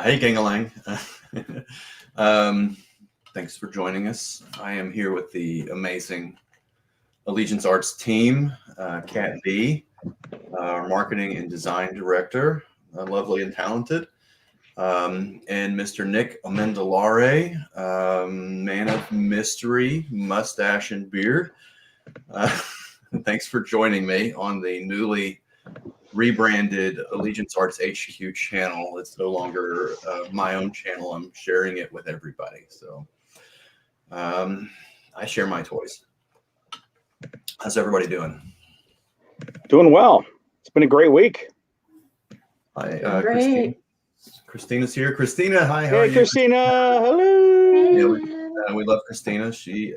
Hey, Gangalang. Thanks for joining us. I am here with the amazing Allegiance Arts team, Kat B, our marketing and design director, lovely and talented, and Mr. Nick Amendolare, man of mystery, mustache, and beard. Thanks for joining me on the newly rebranded Allegiance Arts HQ channel. It's no longer my own channel. I'm sharing it with everybody. So I share my toys. How's everybody doing? Doing well. It's been a great week. Hi, Great. Christina's here. Christina, hi. How are Hey, you? Christina. Hello. Yeah, we love Christina. She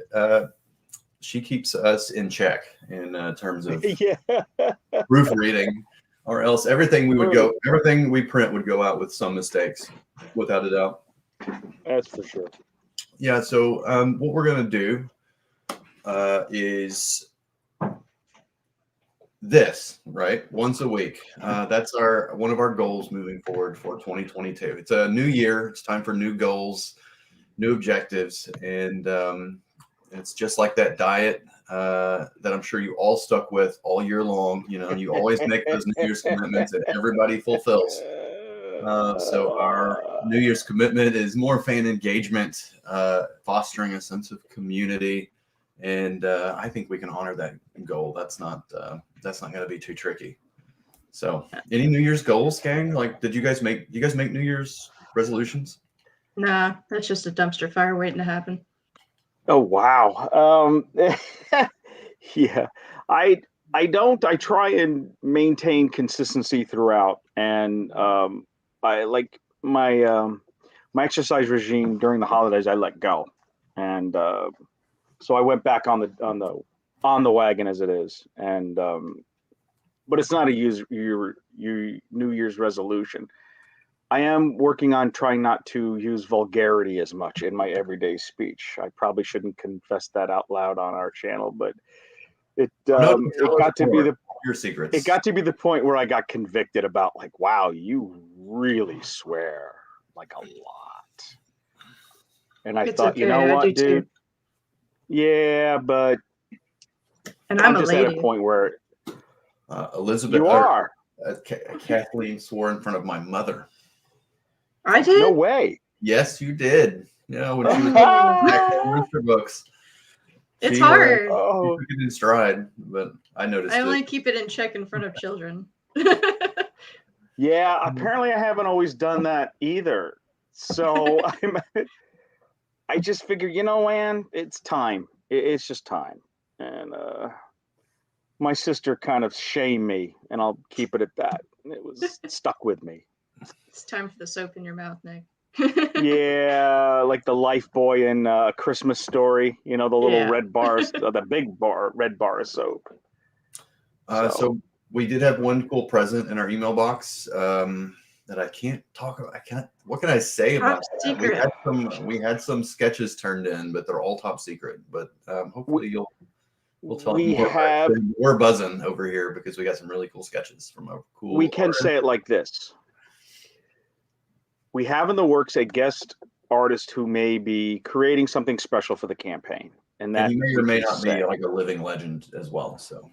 keeps us in check in terms of proofreading, or else everything we print would go out with some mistakes, without a doubt. That's for sure. Yeah. So what we're gonna do is this, right? Once a week. That's one of our goals moving forward for 2022. It's a new year. It's time for new goals, new objectives, and it's just like that diet that I'm sure you all stuck with all year long. You know, you always make those New Year's commitments, and everybody fulfills. So our New Year's commitment is more fan engagement, fostering a sense of community, and I think we can honor that goal. That's not going to be too tricky. So, any New Year's goals, gang? Like, do you guys make New Year's resolutions? Nah, that's just a dumpster fire waiting to happen. Oh, wow. Yeah, I don't. I try and maintain consistency throughout, and I like my exercise regime during the holidays. I let go, and so I went back on the wagon as it is, and but it's not a New Year's resolution. I am working on trying not to use vulgarity as much in my everyday speech. I probably shouldn't confess that out loud on our channel, but it got to be your secrets. It got to be the point where I got convicted about, like, wow, you really swear like a lot. And I thought, okay. you know what, dude? Too. Yeah, but and I'm just a lady. at a point where Elizabeth, you are. Kathleen swore in front of my mother. I did? No way. Yes, you did. Yeah, when she was back in books. It's hard. She took it in stride, but I noticed. I only keep it in check in front of children. Yeah, apparently I haven't always done that either. So I just figured, you know, man, it's time. It's just time. And my sister kind of shamed me, and I'll keep it at that. It was stuck with me. It's time for the soap in your mouth, Nick. Yeah, like the Life Boy in A Christmas Story. You know, the little red bars, the big red bar of soap. So we did have one cool present in our email box that I can't talk about. What can I say about that? We had some sketches turned in, but they're all top secret. But hopefully we'll tell more. We're buzzing over here because we got some really cool sketches from a cool. We can say it like this. We have in the works a guest artist who may be creating something special for the campaign, and that he may or may not be like a living legend as well. So,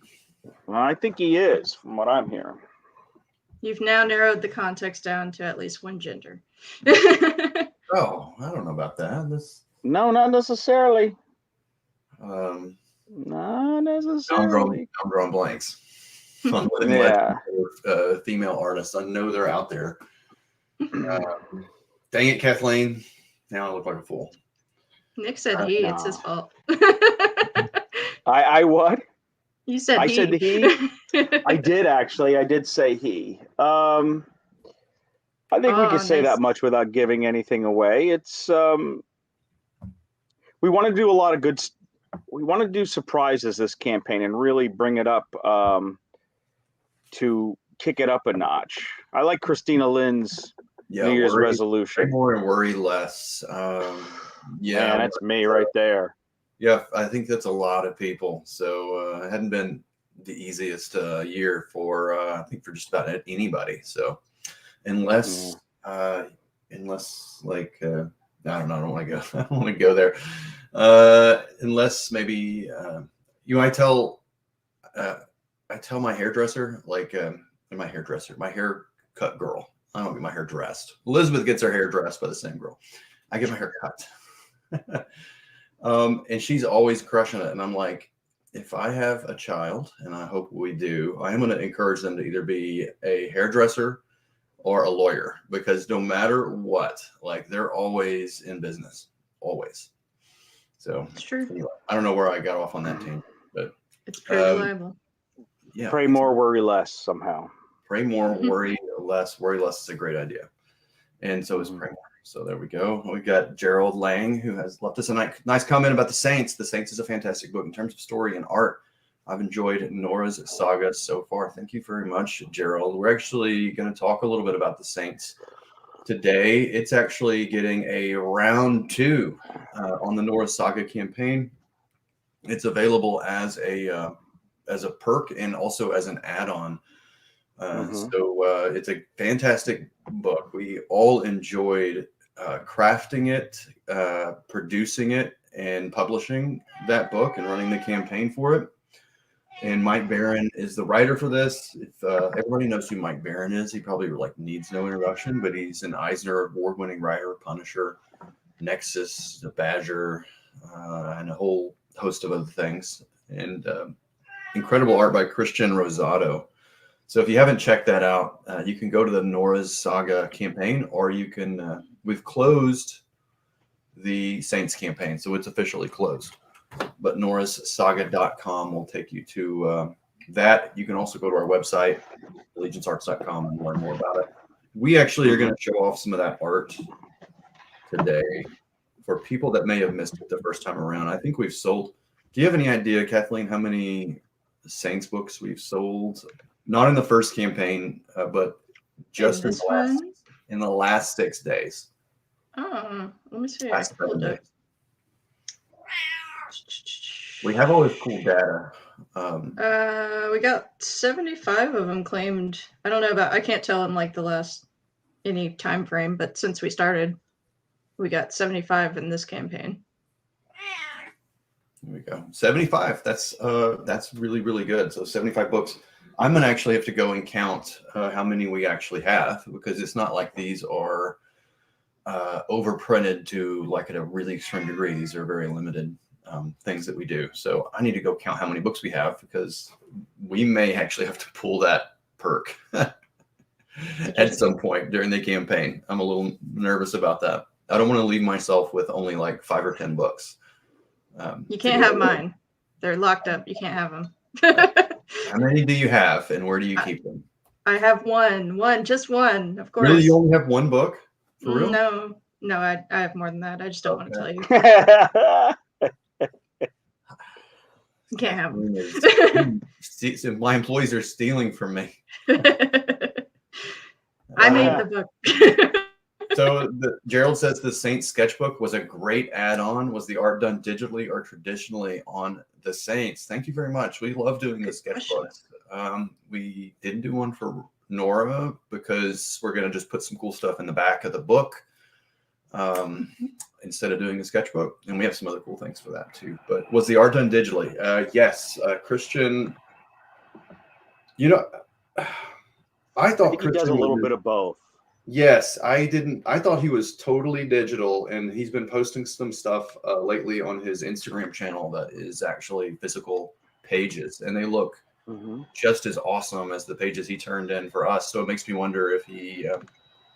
well, I think he is, from what I'm hearing. You've now narrowed the context down to at least one gender. Oh, I don't know about that. No, not necessarily. Not necessarily. I'm drawing blanks. On living legend or female artists. I know they're out there. Dang it, Kathleen. Now I look like a fool. Nick said he. It's his fault. I what? You said I he. said he. I did actually. I did say he. I think we can say that much without giving anything away. It's we want to do a lot of good. We want to do surprises this campaign and really bring it up to kick it up a notch. I like Christina Lynn's New Year's resolution. Pray more and worry less. Man, that's me right there. Yeah, I think that's a lot of people. So it hadn't been the easiest year for I think for just about anybody. So unless unless like I don't know, I don't want to go. I don't want to go there. Unless maybe I tell my hairdresser my haircut girl. I don't get my hair dressed. Elizabeth gets her hair dressed by the same girl. I get my hair cut. And she's always crushing it. And I'm like, if I have a child, and I hope we do, I am going to encourage them to either be a hairdresser or a lawyer, because no matter what, like they're always in business, always. So It's true. Anyway, I don't know where I got off on that team, but It's pretty reliable. Yeah. Pray more, worry less somehow. Pray more, worry less. Worry less is a great idea. And so is pray more. So there we go. We got Gerald Lang, who has left us a nice comment about the Saints. The Saints is a fantastic book in terms of story and art. I've enjoyed Norah's saga so far. Thank you very much, Gerald. We're actually going to talk a little bit about the Saints today. It's actually getting a round 2 on the Norah saga campaign. It's available as a perk and also as an add-on. So it's a fantastic book. We all enjoyed crafting it, producing it, and publishing that book and running the campaign for it. And Mike Barron is the writer for this. If everybody knows who Mike Barron is, he probably needs no introduction, but he's an Eisner Award-winning writer, Punisher, Nexus, The Badger, and a whole host of other things. And incredible art by Christian Rosado. So if you haven't checked that out, you can go to the Norah's Saga campaign, or you can, we've closed the Saints campaign, so it's officially closed. But norahssaga.com will take you to that. You can also go to our website, allegiancearts.com, and learn more about it. We actually are going to show off some of that art today for people that may have missed it the first time around. I think we've sold, do you have any idea, Kathleen, how many Saints books we've sold? Not in the first campaign, but just in the last 6 days. Oh, let me see. Last 7 days. We have all this cool data. We got 75 of them claimed. I don't know I can't tell in the last any time frame, but since we started, we got 75 in this campaign. There we go. 75. That's really, really good. So 75 books. I'm going to actually have to go and count how many we actually have, because it's not like these are overprinted to at a really extreme degree. These are very limited things that we do. So I need to go count how many books we have, because we may actually have to pull that perk at some point during the campaign. I'm a little nervous about that. I don't want to leave myself with only 5 or 10 books. You can't have mine. They're locked up. You can't have them. How many do you have, and where do you keep them? I have just one, of course. Really? You only have one book? For real? No, I have more than that. I just don't want to tell you. You can't have them. My employees are stealing from me. I made the book. So Gerald says the Saints Sketchbook was a great add-on. Was the art done digitally or traditionally on the Saints? Thank you very much. We love doing the sketchbooks. We didn't do one for Norah because we're going to just put some cool stuff in the back of the book instead of doing a sketchbook. And we have some other cool things for that too. But was the art done digitally? Yes. Christian, I thought he does a little bit of both. Yes, I didn't. I thought he was totally digital, and he's been posting some stuff lately on his Instagram channel that is actually physical pages, and they look just as awesome as the pages he turned in for us. So it makes me wonder if he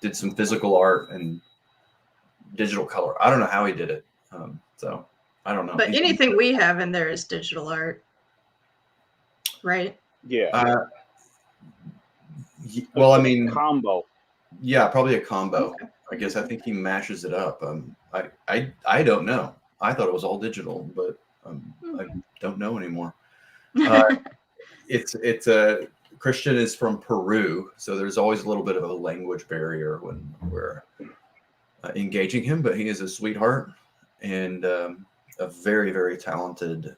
did some physical art and digital color. I don't know how he did it. So I don't know. But anything we have in there is digital art, right? Yeah. Well, I mean, combo. Yeah, probably a combo. Okay. I guess I think he mashes it up. I don't know. I thought it was all digital, but I don't know anymore. It's Christian is from Peru, so there's always a little bit of a language barrier when we're engaging him. But he is a sweetheart and a very, very talented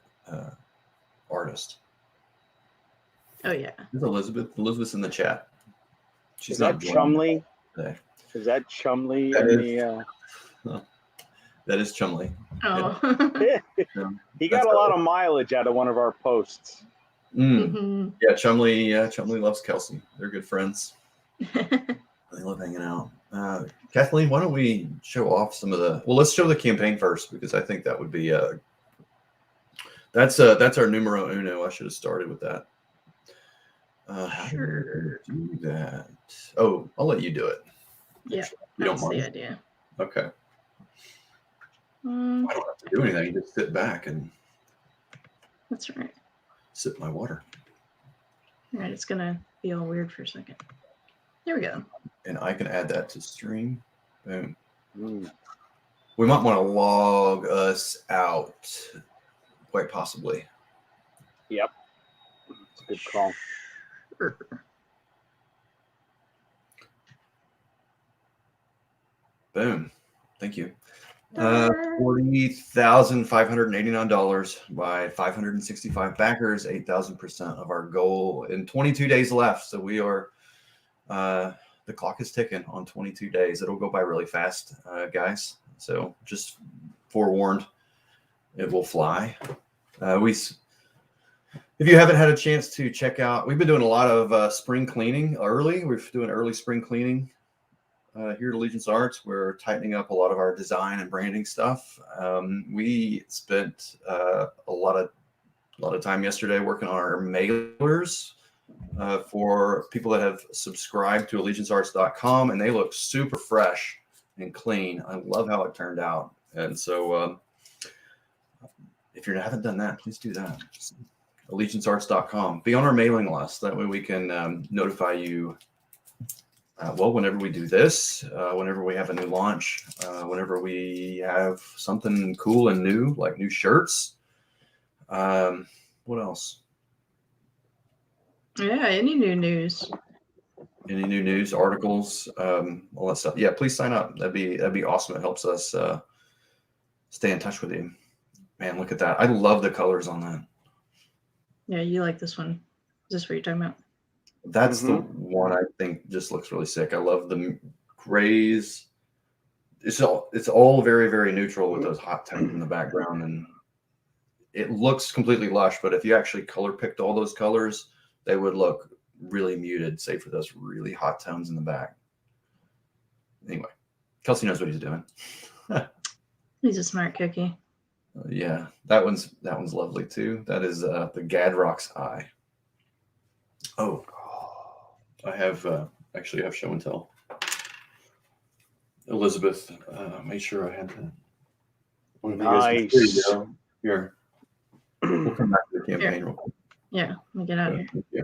artist. Oh yeah. There's Elizabeth. Elizabeth's in the chat. She's Is that Chumley? Today. Is that Chumley That in is- the? That is Chumley. Oh. He got a lot of mileage out of one of our posts. Mhm. Yeah, Chumley loves Kelsey. They're good friends. They love hanging out. Kathleen, why don't we show off some of the? Well, let's show the campaign first because I think that would be that's our numero uno. I should have started with that. How do we do that? Oh, I'll let you do it. Yeah, You don't that's the mind? idea. Okay. I don't have to do anything. You just sit back and That's right. sip my water. All right, it's gonna be all weird for a second. There we go. And I can add that to stream. Boom. Mm. We might want to log us out, quite possibly. Yep. It's a good call. Sure. Boom. Thank you. Ta-da. $40,589 by 565 backers, 8,000% of our goal, and 22 days left. So we are, the clock is ticking on 22 days. It'll go by really fast, guys. So just forewarned, it will fly. If you haven't had a chance to check out, we've been doing a lot of spring cleaning early. We're doing early spring cleaning. Here at Allegiance Arts, we're tightening up a lot of our design and branding stuff. We spent a lot of time yesterday working on our mailers for people that have subscribed to AllegianceArts.com, and they look super fresh and clean. I love how it turned out. And so if you haven't done that, please do that. Just AllegianceArts.com. Be on our mailing list. That way we can notify you whenever we do this, whenever we have a new launch, whenever we have something cool and new, like new shirts. What else? Yeah, any new news? Any new news, articles, all that stuff. Yeah, please sign up. That'd be awesome. It helps us stay in touch with you. Man, look at that. I love the colors on that. Yeah, you like this one. Is this what you're talking about? That's the one I think just looks really sick. I love the grays. It's all very, very neutral with those hot tones in the background, and it looks completely lush. But if you actually color picked all those colors, they would look really muted, save for those really hot tones in the back. Anyway, Kelsey knows what he's doing. He's a smart cookie. Yeah, that one's lovely too. That is the Gadrock's Eye. Oh, I have actually have show and tell. Elizabeth made sure I had that. One of you guys. Here you go. Here. We'll come back to the campaign real quick. Yeah, let me get out of here. Yeah.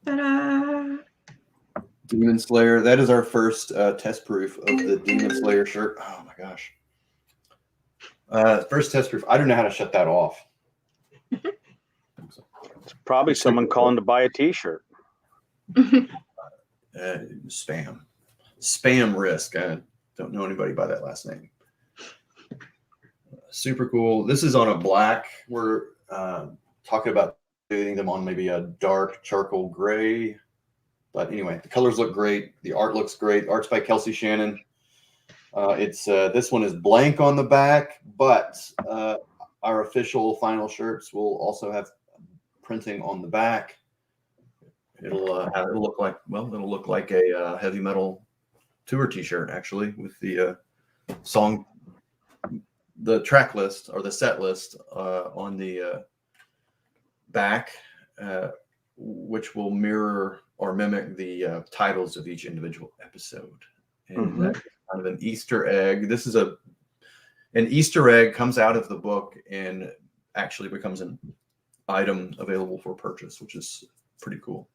Ta-da! Demon Slayer. That is our first test proof of the Demon Slayer shirt. Oh my gosh. First test proof. I don't know how to shut that off. It's probably someone calling to buy a T-shirt. Spam risk. I don't know anybody by that last name. Super cool. This is on a black. We're talking about doing them on maybe a dark charcoal gray. But anyway, the colors look great. The art looks great. Art's by Kelsey Shannon. It's this one is blank on the back, but our official final shirts will also have printing on the back. It'll look like a heavy metal tour T-shirt actually, with the song, the track list or the set list on the back, which will mirror or mimic the titles of each individual episode. And that's kind of an Easter egg. This is an Easter egg comes out of the book and actually becomes an item available for purchase, which is pretty cool.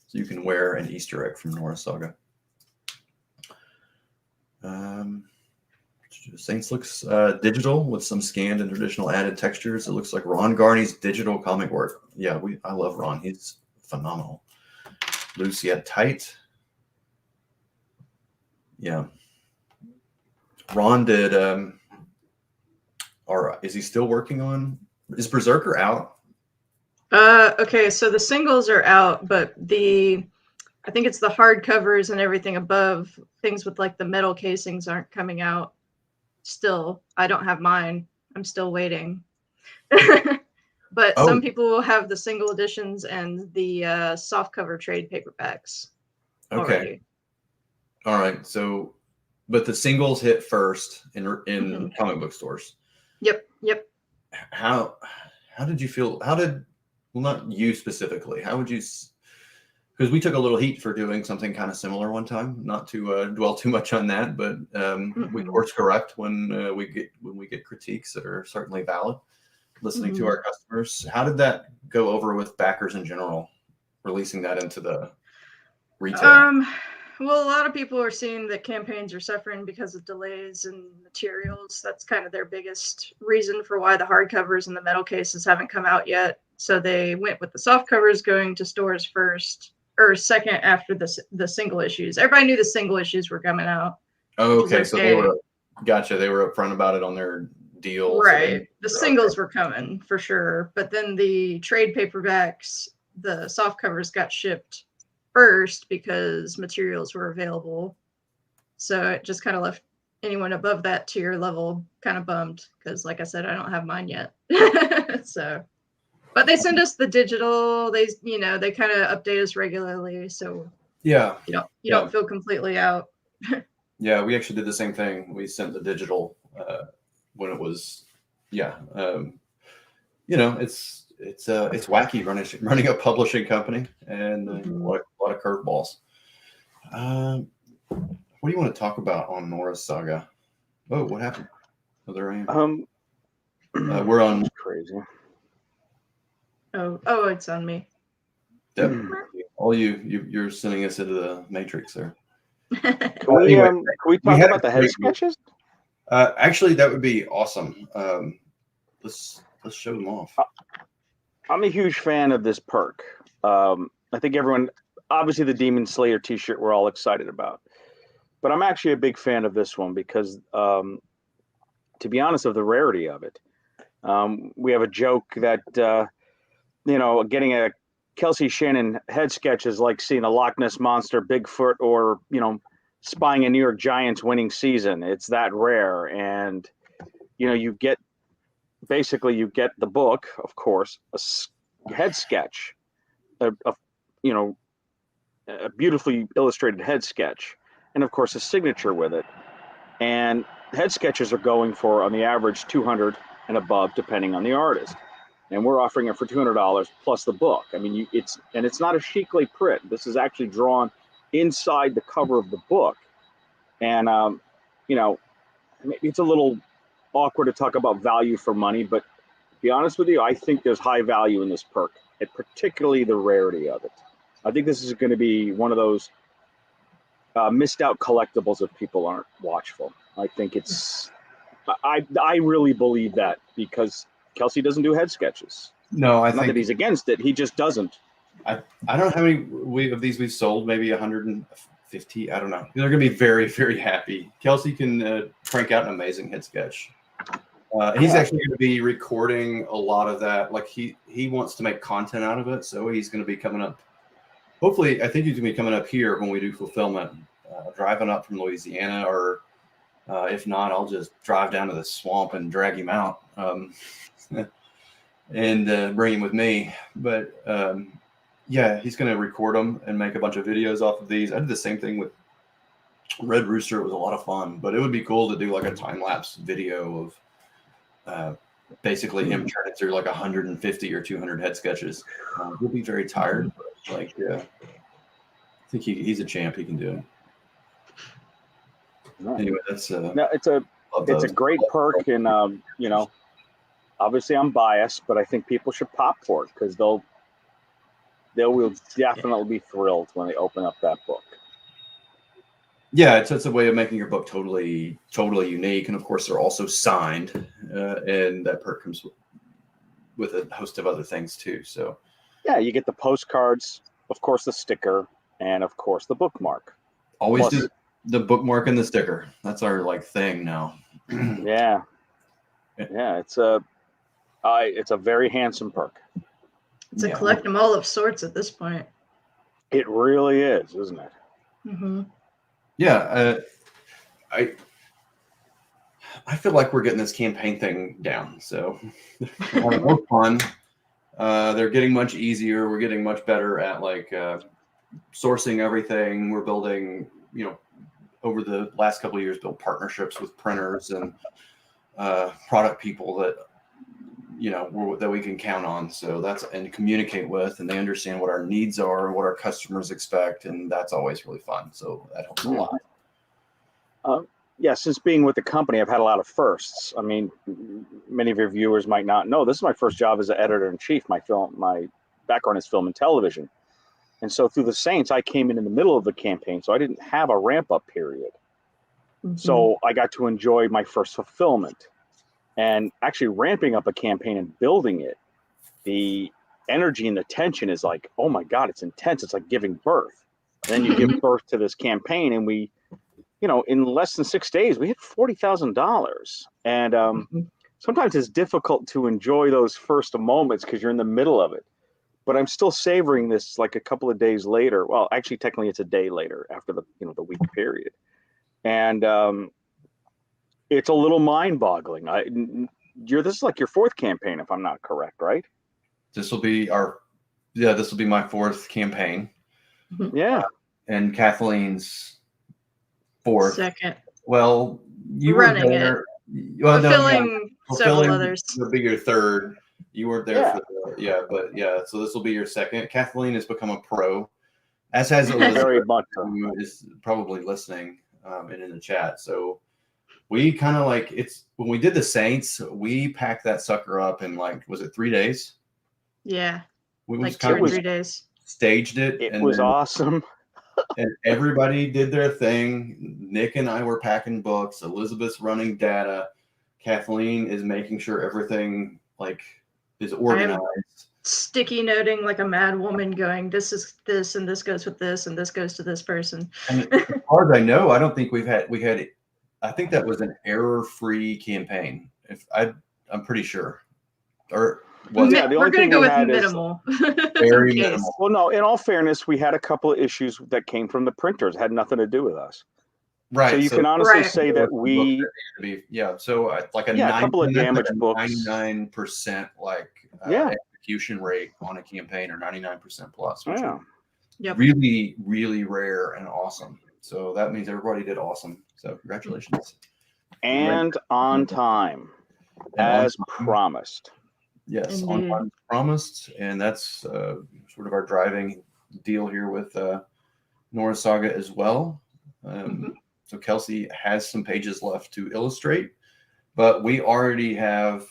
So you can wear an Easter egg from Norah Saga. Saints looks digital with some scanned and traditional added textures. It looks like Ron Garney's digital comic work. Yeah, I love Ron. He's phenomenal. Loose yet tight. Yeah. Ron did or is he still working on, is Berserker out? Okay, so the singles are out, but the I think it's the hard covers and everything above. Things with like the metal casings aren't coming out still. I don't have mine. I'm still waiting. But some people will have the single editions and the soft cover trade paperbacks already. All right. So, but the singles hit first in comic book stores. Yep. How did you feel? Well, not you specifically. How would you? Because we took a little heat for doing something kind of similar one time. Not to dwell too much on that, but we course correct when we get critiques that are certainly valid. Listening to our customers, how did that go over with backers in general? Releasing that into the retail. Well, a lot of people are seeing that campaigns are suffering because of delays in materials. That's kind of their biggest reason for why the hardcovers and the metal cases haven't come out yet. So they went with the soft covers going to stores first or second after the single issues. Everybody knew the single issues were coming out. Oh, okay. So they were upfront about it on their deal. Right. So the singles were coming for sure. But then the trade paperbacks, the soft covers got shipped first because materials were available. So it just kind of left anyone above that tier level kind of bummed because, like I said, I don't have mine yet. So, but they send us the digital. They kind of update us regularly. So yeah, you don't feel completely out. Yeah, we actually did the same thing. We sent the digital when it was, it's wacky running a publishing company and a lot of curveballs. What do you want to talk about on Norah's saga? Oh, what happened? Oh, there I am. We're on crazy. Oh, it's on me. Yep. All you're sending us into the matrix there. Can we talk about the head sketches? Actually, that would be awesome. Let's show them off. I'm a huge fan of this perk. I think everyone, obviously the Demon Slayer t-shirt we're all excited about. But I'm actually a big fan of this one because, to be honest, of the rarity of it. We have a joke that, getting a Kelsey Shannon head sketch is like seeing a Loch Ness Monster, Bigfoot, or, spying a New York Giants winning season. It's that rare. And, you get the book, of course, a head sketch, a beautifully illustrated head sketch, and of course a signature with it. And head sketches are going for, on the average, $200 and above, depending on the artist. And we're offering it for $200 plus the book. I mean, it's not a chicly print. This is actually drawn inside the cover of the book. And maybe it's a little awkward to talk about value for money, but to be honest with you, I think there's high value in this perk, and particularly the rarity of it. I think this is going to be one of those missed out collectibles if people aren't watchful. I think I really believe that because Kelsey doesn't do head sketches. No, not that he's against it. He just doesn't. I don't know how many of these we've sold. Maybe 150. I don't know. They're going to be very, very happy. Kelsey can crank out an amazing head sketch. He's actually going to be recording a lot of that. Like he wants to make content out of it, so he's going to be coming up. Hopefully, I think he's going to be coming up here when we do fulfillment, driving up from Louisiana, or if not, I'll just drive down to the swamp and drag him out and bring him with me. But he's going to record them and make a bunch of videos off of these. I did the same thing with Red Rooster. It was a lot of fun, but it would be cool to do like a time-lapse video of basically him turning through like 150 or 200 head sketches. He'll be very tired, but I think he's a champ. He can do it. Right. Anyway, that's it's a great perk, and obviously I'm biased, but I think people should pop for it because they will definitely be thrilled when they open up that book. Yeah, it's a way of making your book totally unique, and of course they're also signed, and that perk comes with a host of other things too. So yeah, you get the postcards, of course the sticker, and of course the bookmark. Always do the bookmark and the sticker. That's our thing now. Yeah, it's a very handsome perk. It's a collect 'em all of sorts at this point. It really is, isn't it? Mm-hmm. Yeah, I feel like we're getting this campaign thing down, so we're having more fun. They're getting much easier. We're getting much better at like sourcing everything. We're building, over the last couple of years, built partnerships with printers and product people that that we can count on. So and communicate with, and they understand what our needs are and what our customers expect, and that's always really fun. So that helps a lot. Yeah, since being with the company, I've had a lot of firsts. I mean, many of your viewers might not know this is my first job as an editor-in-chief. My background is film and television. And so through the Saints, I came in the middle of the campaign, so I didn't have a ramp-up period. Mm-hmm. So I got to enjoy my first fulfillment. And actually ramping up a campaign and building it, the energy and the tension is like, oh my God, it's intense. It's like giving birth. And then you give birth to this campaign, and we, in less than 6 days, we hit $40,000. And sometimes it's difficult to enjoy those first moments because you're in the middle of it. But I'm still savoring this like a couple of days later. Well, actually, technically, it's a day later after the week period, and it's a little mind-boggling. This is like your fourth campaign, if I'm not correct, right? This will be my fourth campaign. Yeah, and Kathleen's fourth. Second. Well, you Running were there. Well, fulfilling several others. Would be your third. You weren't there Yeah. but so this will be your second. Kathleen has become a pro, as has Elizabeth, very much so. who is probably listening and in the chat. So we kind of when we did the Saints, we packed that sucker up in was it 3 days? Yeah, We like 2 or 3 days. Staged it. It was awesome. And everybody did their thing. Nick and I were packing books. Elizabeth's running data. Kathleen is making sure everything is organized. Sticky noting like a mad woman, going, this is this, and this goes with this, and this goes to this person. And as far as I know, I don't think I think that was an error-free campaign. I'm pretty sure. Or we're going to go with minimal. Very minimal. Well, no, in all fairness, we had a couple of issues that came from the printers. It had nothing to do with us. Right. So you can honestly say that we... So a couple of damaged books. 99% execution rate on a campaign, or 99% plus, which is really, really rare and awesome. So that means everybody did awesome. So congratulations. And on time, as promised. Yes, on time as promised. And that's sort of our driving deal here with Norah Saga as well. So Kelsey has some pages left to illustrate, but we already have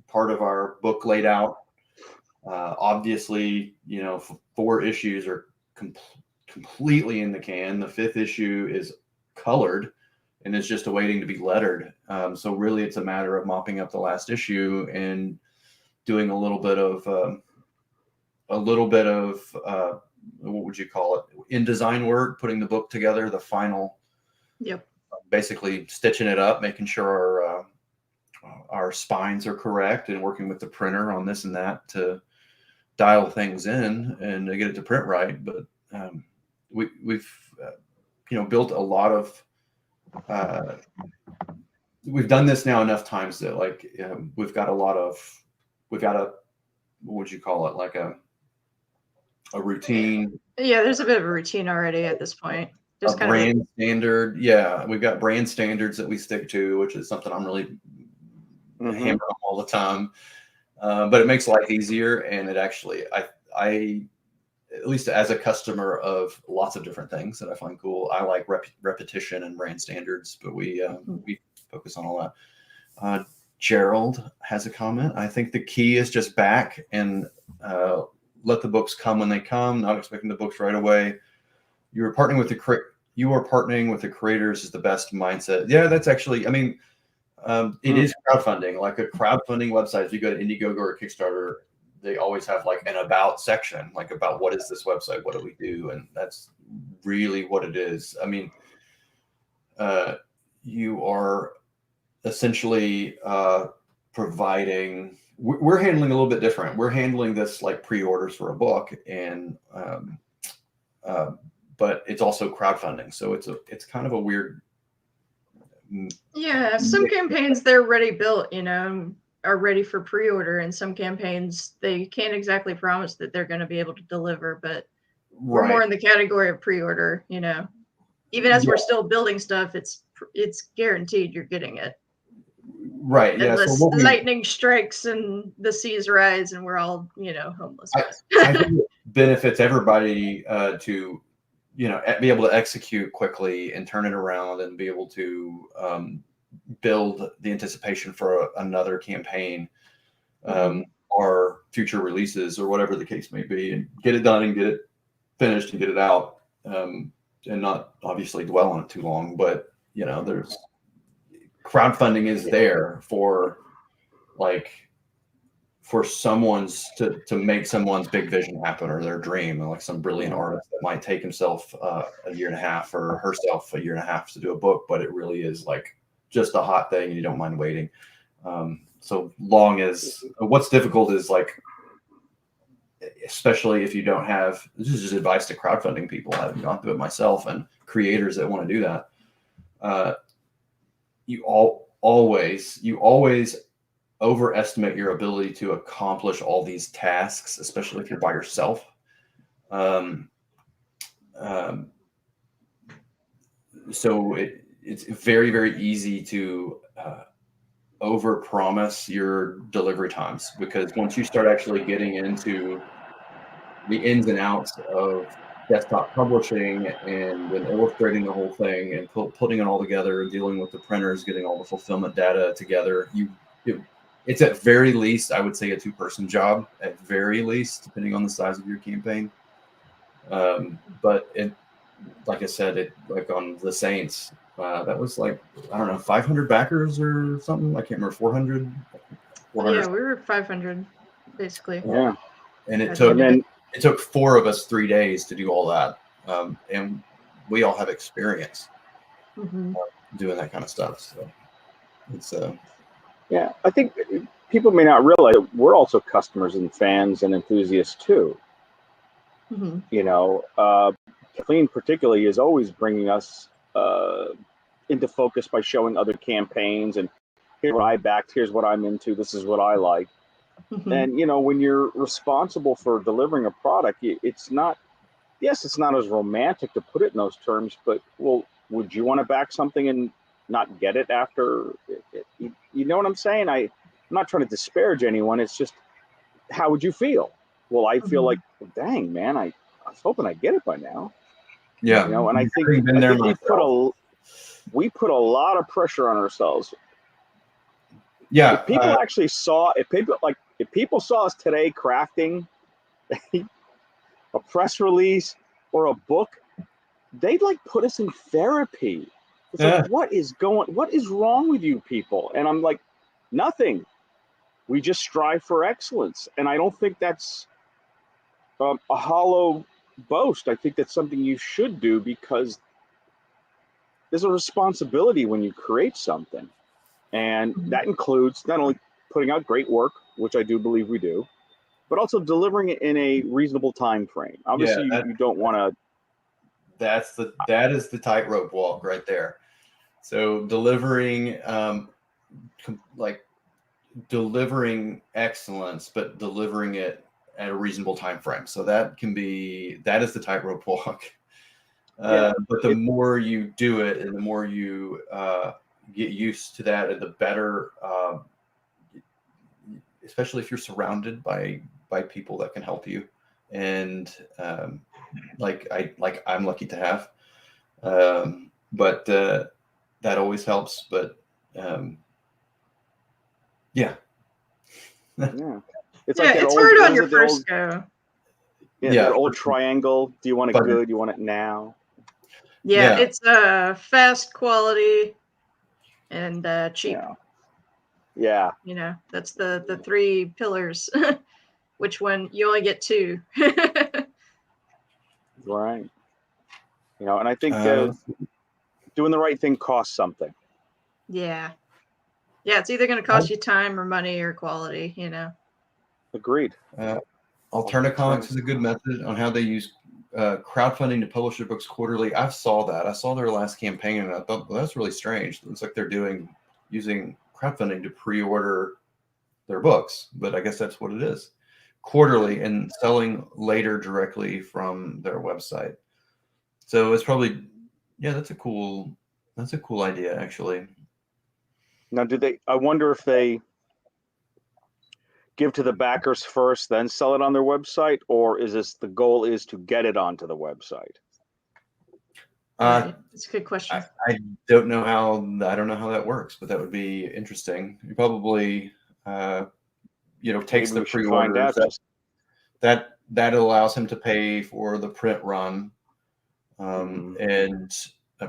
part of our book laid out. Obviously, 4 issues are completely in the can. The 5th issue is colored and is just awaiting to be lettered. So really, it's a matter of mopping up the last issue and doing a little bit of what would you call it? InDesign work, putting the book together, the final. Yep. Basically stitching it up, making sure our spines are correct, and working with the printer on this and that to dial things in and to get it to print right. But we've built a lot of. We've done this now enough times that we've got a, what would you call it, like a routine. Yeah, there's a bit of a routine already at this point. Just a brand standard. Yeah, we've got brand standards that we stick to, which is something I'm really hammering on all the time. But it makes life easier, and it actually, I at least as a customer of lots of different things that I find cool, I like repetition and brand standards, but we focus on all that. Gerald has a comment. I think the key is just back and let the books come when they come, not expecting the books right away. You are partnering with the creators is the best mindset. Yeah, that's actually, it is crowdfunding. Like a crowdfunding website, if you go to Indiegogo or Kickstarter, they always have an about section, about what is this website, what do we do? And that's really what it is. You are essentially providing, we're handling a little bit different. We're handling this like pre-orders for a book, and but it's also crowdfunding. So it's kind of a weird. Yeah, some campaigns they're ready built, are ready for pre-order, and some campaigns they can't exactly promise that they're going to be able to deliver, but we're more in the category of pre-order, even as we're still building stuff, it's guaranteed you're getting it, right? Yeah, unless so lightning strikes and the seas rise and we're all homeless. I think it benefits everybody to be able to execute quickly and turn it around and be able to build the anticipation for another campaign or future releases or whatever the case may be, and get it done and get it finished and get it out, and not obviously dwell on it too long. But there's crowdfunding is there for someone's to make someone's big vision happen or their dream, and like some brilliant artist that might take himself a year and a half or herself a year and a half to do a book, but it really is like just a hot thing and you don't mind waiting. So long as what's difficult is especially if you don't have, this is just advice to crowdfunding people, having gone through it myself, and creators that want to do that. You always overestimate your ability to accomplish all these tasks, especially if you're by yourself. So it's very, very easy to overpromise your delivery times, because once you start actually getting into the ins and outs of desktop publishing and then illustrating the whole thing and putting it all together and dealing with the printers, getting all the fulfillment data together, it's at very least, I would say, a 2-person job at very least, depending on the size of your campaign. But like I said, like on the Saints, that was like, I don't know, 500 backers or something. I can't remember, 400. Yeah, we were 500 basically. Yeah, and it took 4 of us 3 days to do all that, and we all have experience doing that kind of stuff. So it's yeah. I think people may not realize that we're also customers and fans and enthusiasts too. Kathleen particularly is always bringing us into focus by showing other campaigns, and here's what I backed, here's what I'm into, this is what I like. And when you're responsible for delivering a product, it's not as romantic to put it in those terms, but would you want to back something and not get it after? You know what I'm saying? I'm not trying to disparage anyone. It's just, how would you feel? Well, I feel like, dang man, I was hoping I'd get it by now. Yeah. And I think we put a lot of pressure on ourselves. Yeah. If people actually saw, if people saw us today crafting a press release or a book, they'd put us in therapy. It's like, what is wrong with you people? And I'm like, nothing. We just strive for excellence. And I don't think that's a hollow boast. I think that's something you should do, because there's a responsibility when you create something. And that includes not only putting out great work, which I do believe we do, but also delivering it in a reasonable time frame. Obviously, you don't want to. That is the tightrope walk right there. So delivering excellence, but delivering it at a reasonable time frame. So that is the tightrope walk. But the more you do it, and the more you get used to that, and the better, especially if you're surrounded by people that can help you, and like I'm lucky to have, but that always helps. But yeah. It's like it's hard on your first go. The old triangle. Do you want it good? You want it now? Yeah, it's fast, quality, and cheap. Yeah. That's the 3 pillars. Which one? You only get 2. Right. And I think doing the right thing costs something. Yeah, it's either going to cost you time or money or quality. Agreed. Alternacomics is a good method on how they use crowdfunding to publish their books quarterly. I saw that. I saw their last campaign, and I thought, well, that's really strange. It looks like they're using crowdfunding to pre-order their books, but I guess that's what it is. Quarterly and selling later directly from their website. So it's probably, yeah, that's a cool idea, actually. Now, I wonder if they give to the backers first, then sell it on their website, or the goal is to get it onto the website? That's a good question. I don't know how that works, but that would be interesting. You probably, takes Maybe the we should find out. that allows him to pay for the print run, and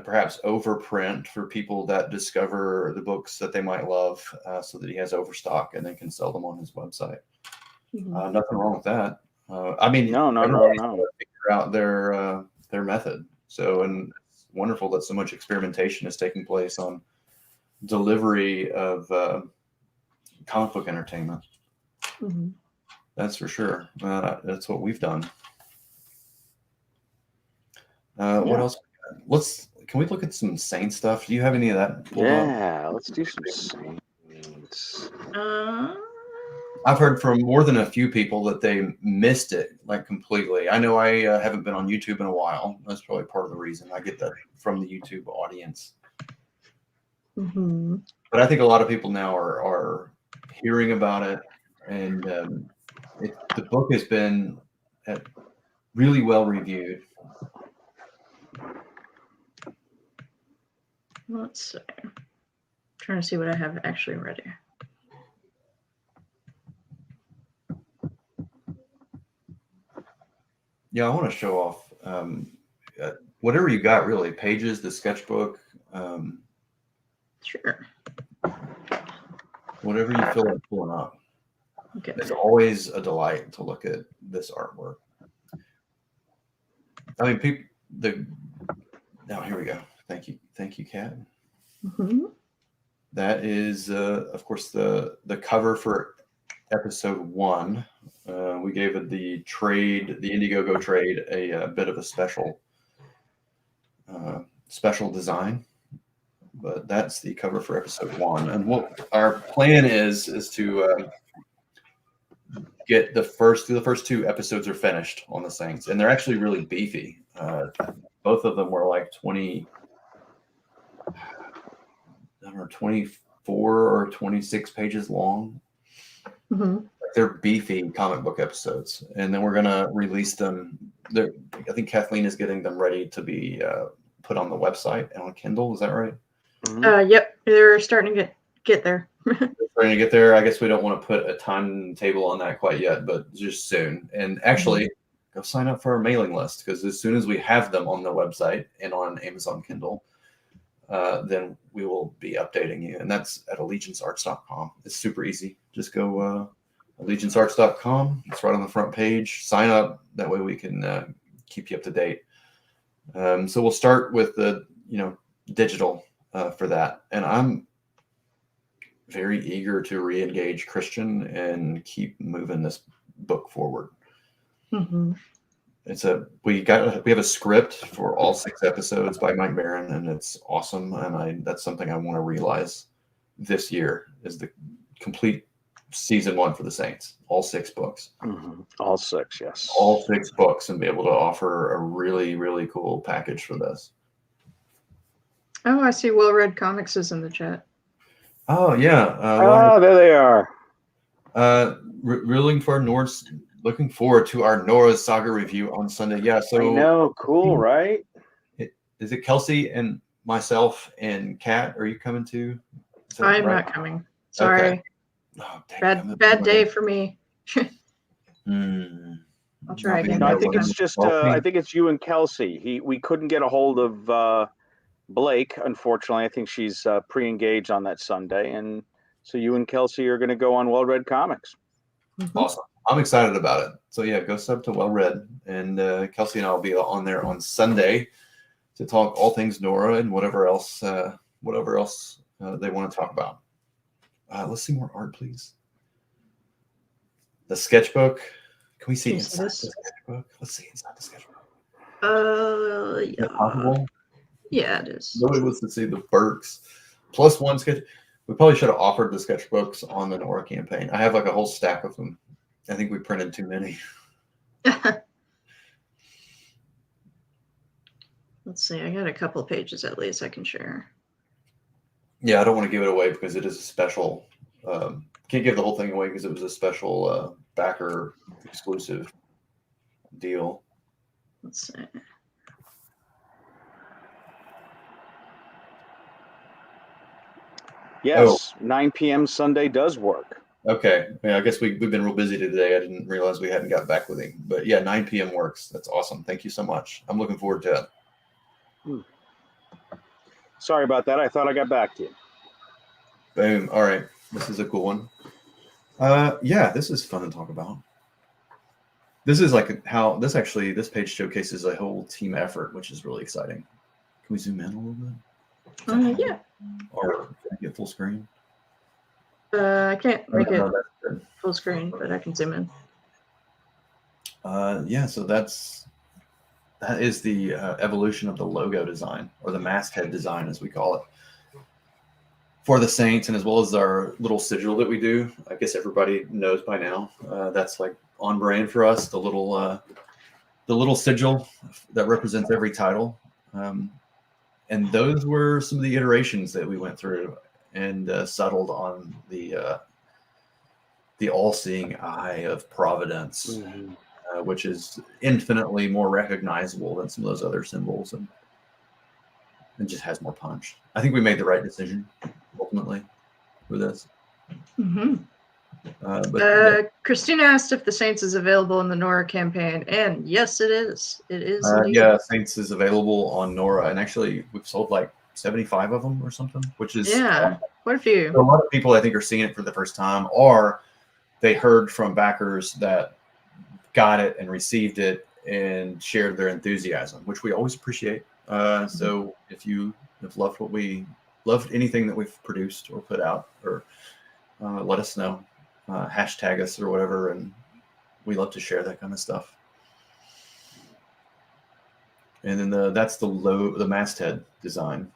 perhaps overprint for people that discover the books that they might love, so that he has overstock and then can sell them on his website. Nothing wrong with that. I mean, No. Figure out their method. So, and it's wonderful that so much experimentation is taking place on delivery of comic book entertainment. That's for sure. That's what we've done. What else? Can we look at some Saints stuff? Do you have any of that pulled up? Let's do some Saints. I've heard from more than a few people that they missed it like completely. I know I haven't been on YouTube in a while. That's probably part of the reason. I get that from the YouTube audience. But I think a lot of people now are hearing about it, and the book has been really well reviewed. Let's see. I'm trying to see what I have actually ready. Yeah, I want to show off whatever you got, really. Pages, the sketchbook. Sure. Whatever you feel like pulling up. Okay. It's always a delight to look at this artwork. I mean, now here we go. Thank you, Kat. That is, of course, the cover for episode 1. We gave it the Indiegogo trade, a bit of a special design, but that's the cover for episode 1. And what our plan is to get the first 2 episodes are finished on the Saints, and they're actually really beefy. Both of them were like 24 or 26 pages long. They're beefy comic book episodes, and then we're gonna release them. I think Kathleen is getting them ready to be put on the website and on Kindle. Is that right? Yep, they're starting to get there. Starting to get there. I guess we don't want to put a timetable on that quite yet, but just soon. And actually, go sign up for our mailing list, because as soon as we have them on the website and on Amazon Kindle, then we will be updating you. And that's at allegiancearts.com. It's super easy. Just go allegiancearts.com. It's right on the front page. Sign up. That way we can keep you up to date. So we'll start with the digital for that. And I'm very eager to re-engage Christian and keep moving this book forward. We have a script for all 6 episodes by Mike Barron, and it's awesome. And that's something I want to realize this year is the complete season 1 for the Saints, all 6 books. All 6, yes. All 6 books, and be able to offer a really, really cool package for this. Oh, I see. Well Read Comics is in the chat. Oh yeah. There they are. Looking forward to our Norah saga review on Sunday. Yeah, so I know, cool, right? Is it Kelsey and myself and Kat? Are you coming too? I'm not coming. Sorry. Okay. Oh, bad day for me. I'll try again. No, I think it's just I think it's you and Kelsey. We couldn't get a hold of Blake, unfortunately. I think she's pre-engaged on that Sunday, and so you and Kelsey are going to go on Well Read Comics. Awesome. I'm excited about it. So yeah, go sub to Well Read, and Kelsey and I will be on there on Sunday to talk all things Norah and whatever else they want to talk about. Let's see more art, please. The sketchbook. Can we see inside the sketchbook? Let's see inside the sketchbook. Is that Yeah. possible? Yeah, it is. Nobody wants to see the Burks plus one sketch. We probably should have offered the sketchbooks on the Norah campaign. I have like a whole stack of them. I think we printed too many. Let's see. I got a couple pages at least I can share. Yeah, I don't want to give it away because it is a special. Can't give the whole thing away because it was a special backer exclusive deal. Let's see. Yes, 9 p.m. Sunday does work. Okay. Yeah, I guess we've been real busy today. I didn't realize we hadn't got back with him. But yeah, 9 p.m. works. That's awesome. Thank you so much. I'm looking forward to it. Sorry about that. I thought I got back to you. Boom. All right. This is a cool one. Yeah, this is fun to talk about. This is like how this page showcases a whole team effort, which is really exciting. Can we zoom in a little bit? Yeah. Or can I get full screen? I can't make it No, that's good. full screen, but I can zoom in. Yeah, so that is the evolution of the logo design, or the masthead design, as we call it, for the Saints, and as well as our little sigil that we do. I guess everybody knows by now. That's like on brand for us. The little sigil that represents every title, and those were some of the iterations that we went through and settled on the all-seeing eye of Providence. Mm-hmm. Which is infinitely more recognizable than some of those other symbols, and just has more punch. I think we made the right decision ultimately for this. Mm-hmm. Yeah. Christina asked if the Saints is available in the Norah campaign, and yes, it is. It is. Yeah, Saints is available on Norah, and actually we've sold like 75 of them or something, which is quite a few. So a lot of people I think are seeing it for the first time, or they heard from backers that got it and received it and shared their enthusiasm, which we always appreciate. So if you have loved anything that we've produced or put out, or let us know, hashtag us or whatever, and we love to share that kind of stuff. And then that's the masthead design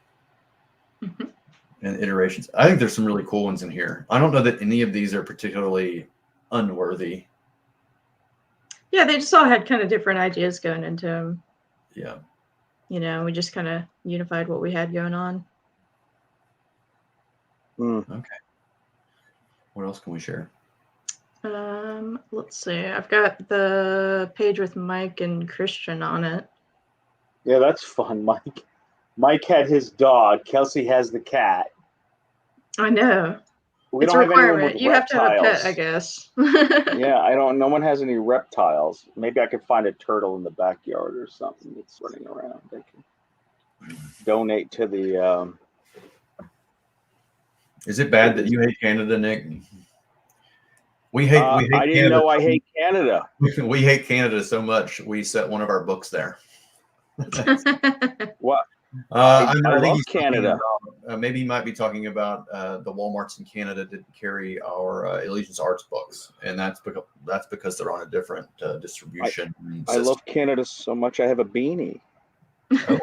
and iterations. I think there's some really cool ones in here. I don't know that any of these are particularly unworthy. Yeah, they just all had kind of different ideas going into them. Yeah. We just kind of unified what we had going on. Okay. What else can we share? Let's see. I've got the page with Mike and Christian on it. Yeah, that's fun. Mike had his dog. Kelsey has the cat. I know. We It's don't a have anyone requirement. with You have to have a reptiles. pet, I guess. Yeah, no one has any reptiles. Maybe I could find a turtle in the backyard or something that's running around. They can donate to the. Is it bad that you hate Canada, Nick? We hate I didn't Canada. know I hate Canada. We hate Canada so much we set one of our books there. What? I love Canada. Maybe he might be talking about the Walmarts in Canada didn't carry our Allegiance Arts books, and that's because they're on a different distribution. I love Canada so much. I have a beanie. Oh.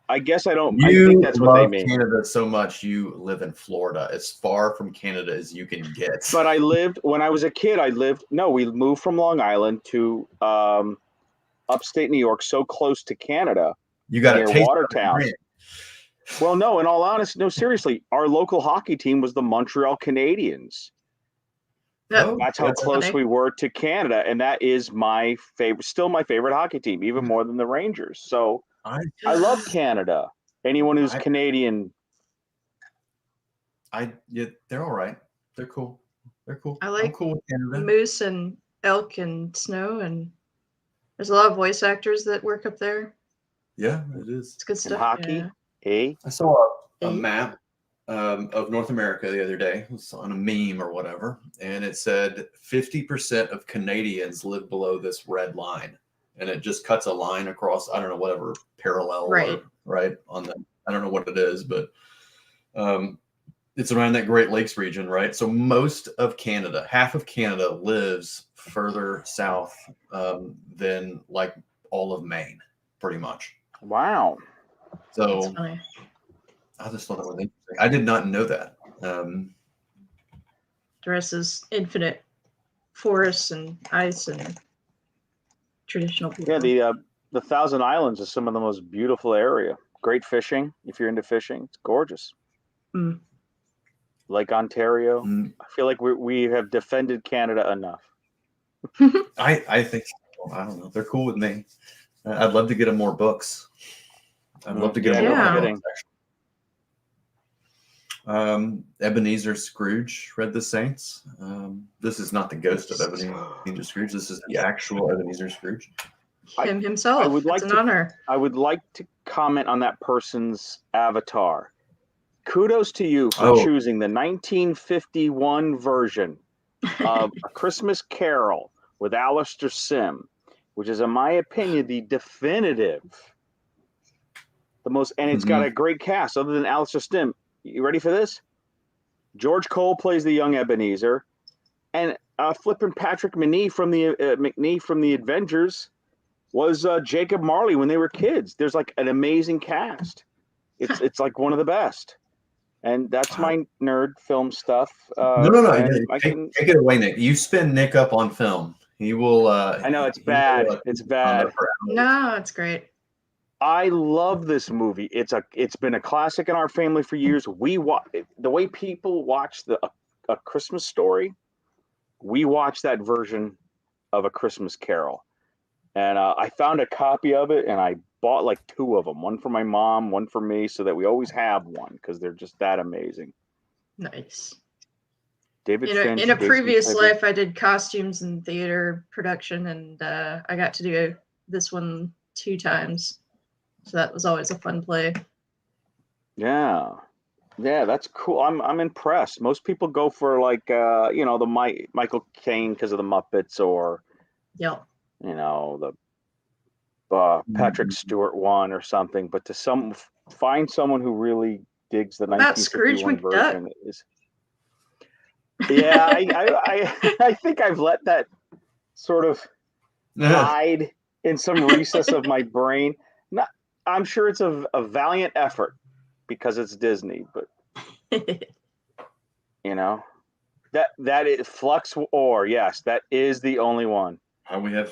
I guess I don't. You I think that's what they mean. Canada so much you live in Florida, as far from Canada as you can get. But when I was a kid. We moved from Long Island to upstate New York, so close to Canada. You got near Watertown. Well, no, in all honesty, no, seriously, our local hockey team was the Montreal Canadiens. That's how close we were to Canada, and that is still my favorite hockey team, even more than the Rangers. So I love Canada. Anyone who's Canadian, they're all right. They're cool. I like I'm cool with Canada. Moose and elk and snow, and there's a lot of voice actors that work up there. Yeah, it is. It's good stuff. Hockey. Yeah. I saw a map of North America the other day. It was on a meme or whatever, and it said 50% of Canadians live below this red line, and it just cuts a line across. I don't know, whatever parallel, right on the. I don't know what it is, but it's around that Great Lakes region, right? So most of Canada, half of Canada, lives further south than like all of Maine, pretty much. Wow. That's So funny. I just thought that was interesting. I did not know that. The rest is infinite forests and ice and traditional people. Yeah, the Thousand Islands is some of the most beautiful area. Great fishing if you're into fishing. It's gorgeous. Mm. Lake Ontario. Mm, I feel like we have defended Canada enough. I think so. I don't know. They're cool with me. I'd love to get them more books. I'd love to get them no more kidding. books, actually. Ebenezer Scrooge read The Saints. This is not the ghost of Ebenezer Scrooge. This is the actual Ebenezer Scrooge. Him himself. I would like it's an honor. I would like to comment on that person's avatar. Kudos to you for Oh. choosing the 1951 version of A Christmas Carol with Alistair Sim, which is, in my opinion, the definitive, the most, and it's got a great cast other than Alistair Sim. You ready for this? George Cole plays the young Ebenezer, and flipping Patrick McNee from the Avengers was Jacob Marley when they were kids. There's like an amazing cast. It's like one of the best. And that's my nerd film stuff. No. and Take it away, Nick. You spin Nick up on film. He will. I know it's bad. It's bad. No, it's great. I love this movie. It's been a classic in our family for years. The way people watch a Christmas Story, we watch that version of A Christmas Carol. And I found a copy of it, and I bought like 2 of them, one for my mom, one for me, so that we always have one because they're just that amazing. Nice. David Finch, in a Jason previous Piper. life, I did costumes and theater production, and I got to do this one 2 times. So that was always a fun play. Yeah, that's cool. I'm impressed. Most people go for like the Michael Caine because of the Muppets, or Yep. the Patrick Stewart one or something. But to find someone who really digs the What about Scrooge 1951 version McDuck? is. Yeah, I think I've let that sort of hide in some recess of my brain. I'm sure it's a valiant effort because it's Disney, but that is Flux or yes, that is the only one. We have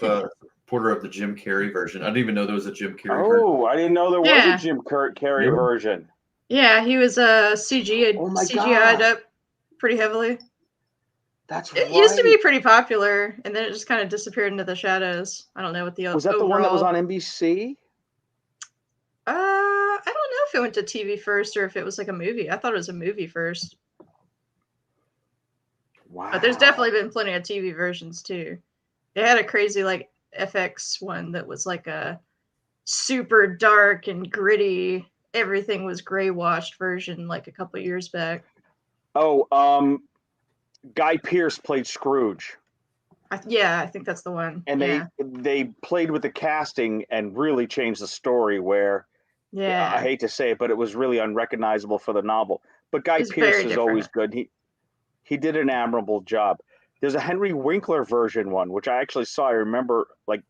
Porter of the Jim Carrey version. I didn't even know there was a Jim Carrey version. Oh, I didn't know there was a Jim Carrey version. Yeah, he was CGI'd up pretty heavily. That's right. It used to be pretty popular, and then it just kind of disappeared into the shadows. I don't know what the was that overall... the one that was on NBC? I don't know if it went to TV first or if it was like a movie. I thought it was a movie first. Wow. But there's definitely been plenty of TV versions too. They had a crazy like FX one that was like a super dark and gritty, everything was gray washed version like a couple years back. Oh, Guy Pearce played Scrooge. I think that's the one. And they played with the casting and really changed the story where, I hate to say it, but it was really unrecognizable for the novel. But Guy Pearce is always good. He did an admirable job. There's a Henry Winkler version one, which I actually saw. I remember like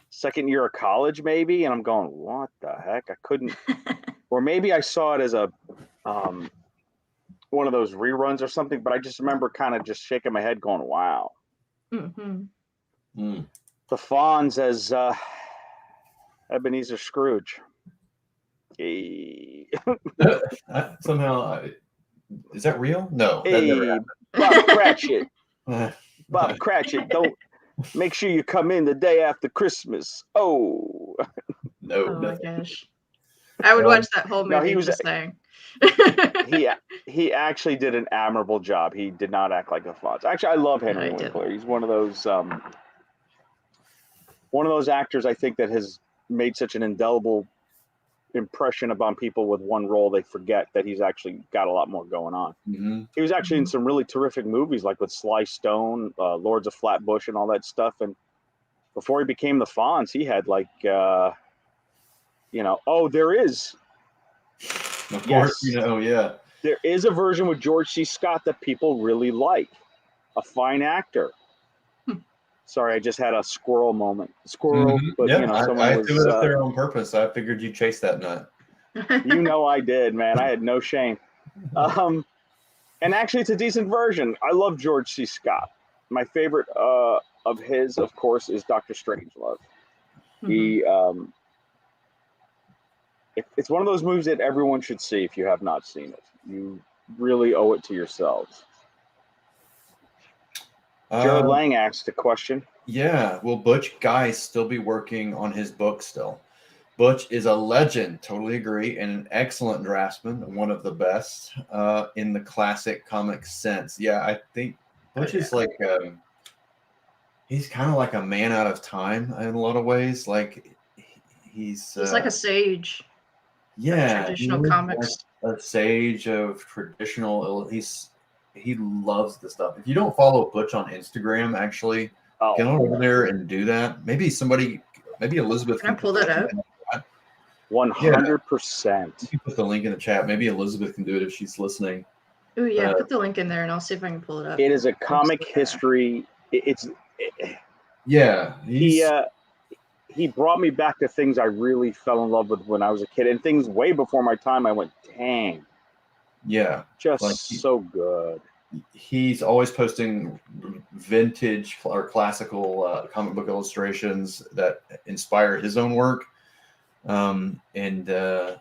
second year of college maybe, and I'm going, what the heck? I couldn't, or maybe I saw it as a one of those reruns or something, but I just remember kind of just shaking my head going, wow. Mm-hmm. Mm. The Fonz as Ebenezer Scrooge. Hey. Somehow, is that real? No, that hey, never happened. Bob Cratchit. Bob Cratchit, don't make sure you come in the day after Christmas. Oh. Oh my gosh. I would watch that whole movie. No, he was just saying. he actually did an admirable job. He did not act like the Fonz. Actually, I love Henry Winkler. He's one of those actors I think that has made such an indelible impression upon people with one role they forget that he's actually got a lot more going on. Mm-hmm. He was actually in some really terrific movies like with Sly Stone, Lords of Flatbush and all that stuff. And before he became the Fonz, he had like there is. Of course, yeah. There is a version with George C. Scott that people really like. A fine actor. Sorry, I just had a squirrel moment. Squirrel, but Yeah, you know, I someone threw was. it up there on purpose. I figured you'd chase that nut. You know, I did, man. I had no shame. And actually, it's a decent version. I love George C. Scott. My favorite of his, of course, is Dr. Strangelove. He, it's one of those movies that everyone should see if you have not seen it. You really owe it to yourselves. Jared Lang asked a question. Yeah, will Butch Guy still be working on his book still? Butch is a legend, totally agree, and an excellent draftsman, one of the best in the classic comic sense. Yeah, I think Butch is like he's kind of like a man out of time in a lot of ways. Like he's like a sage. Yeah, Traditional comics. Like a sage of traditional. He loves the stuff. If you don't follow Butch on Instagram, actually, get on over there and do that. Maybe Elizabeth Can I pull that up? 100%. You can put the link in the chat. Maybe Elizabeth can do it if she's listening. Oh yeah, put the link in there, and I'll see if I can pull it up. It is a comic history. He brought me back to things I really fell in love with when I was a kid, and things way before my time. I went, dang. Yeah, just like so good. He's always posting vintage or classical comic book illustrations that inspire his own work. Man, I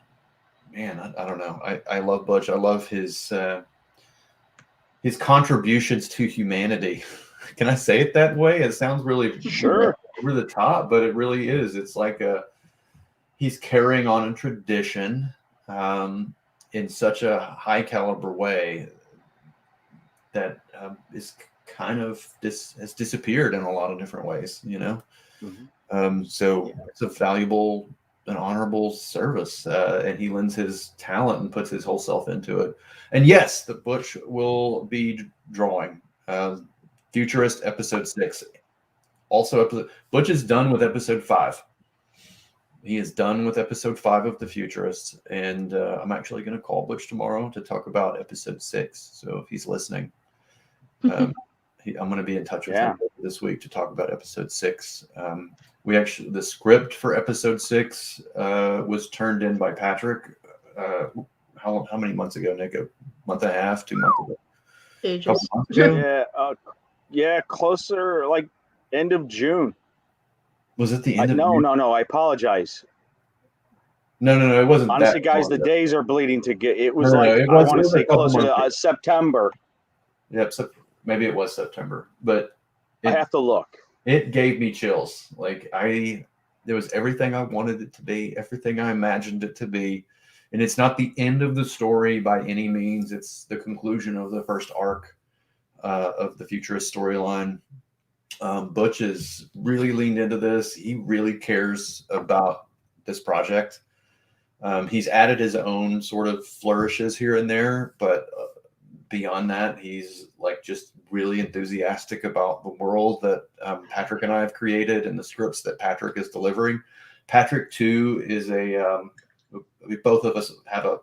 don't know. I love Butch. I love his contributions to humanity. Can I say it that way? It sounds really over the top, but it really is. It's like he's carrying on a tradition in such a high caliber way that is kind of has disappeared in a lot of different ways, you know. So it's a valuable and honorable service, and he lends his talent and puts his whole self into it. And yes, the Butch will be drawing Futurist episode 6. Also, Butch is done with episode 5. He is done with episode 5 of the Futurists, and I'm actually going to call Butch tomorrow to talk about episode 6. So if he's listening, I'm going to be in touch with him this week to talk about episode 6. The script for episode 6 was turned in by Patrick. How many months ago, Nick? A month and a half, 2 months ago. Ages. Yeah, closer, like end of June. Was it the end of June? No, I apologize. No, it wasn't. Honestly, guys, the days are bleeding to get. It was I want to say closer to September. Yep, maybe it was September, but I have to look. It gave me chills. Like there was everything I wanted it to be, everything I imagined it to be, and it's not the end of the story by any means. It's the conclusion of the first arc of the Futurist storyline. Butch has really leaned into this. He really cares about this project. He's added his own sort of flourishes here and there, but beyond that, he's like just really enthusiastic about the world that Patrick and I have created and the scripts that Patrick is delivering. Patrick too is both of us have a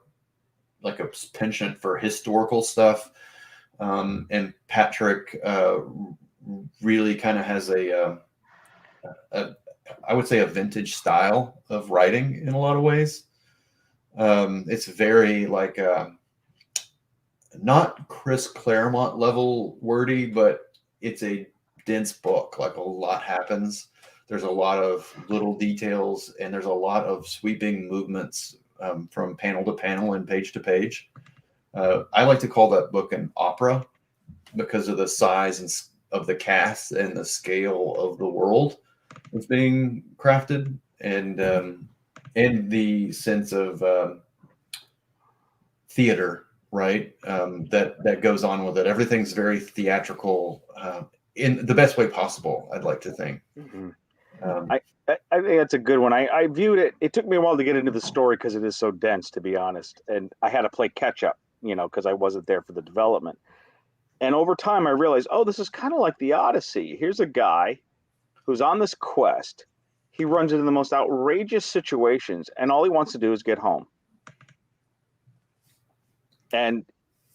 penchant for historical stuff, and Patrick really kind of has I would say a vintage style of writing in a lot of ways. It's very like not Chris Claremont level wordy, but it's a dense book. Like a lot happens. There's a lot of little details, and there's a lot of sweeping movements from panel to panel and page to page. I like to call that book an opera because of the size of the cast and the scale of the world that's being crafted, and the sense of theater, right? That goes on with it. Everything's very theatrical in the best way possible, I'd like to think. I think that's a good one. I viewed it. It took me a while to get into the story because it is so dense, to be honest. And I had to play catch up, because I wasn't there for the development. And over time, I realized, this is kind of like the Odyssey. Here's a guy who's on this quest. He runs into the most outrageous situations, and all he wants to do is get home. And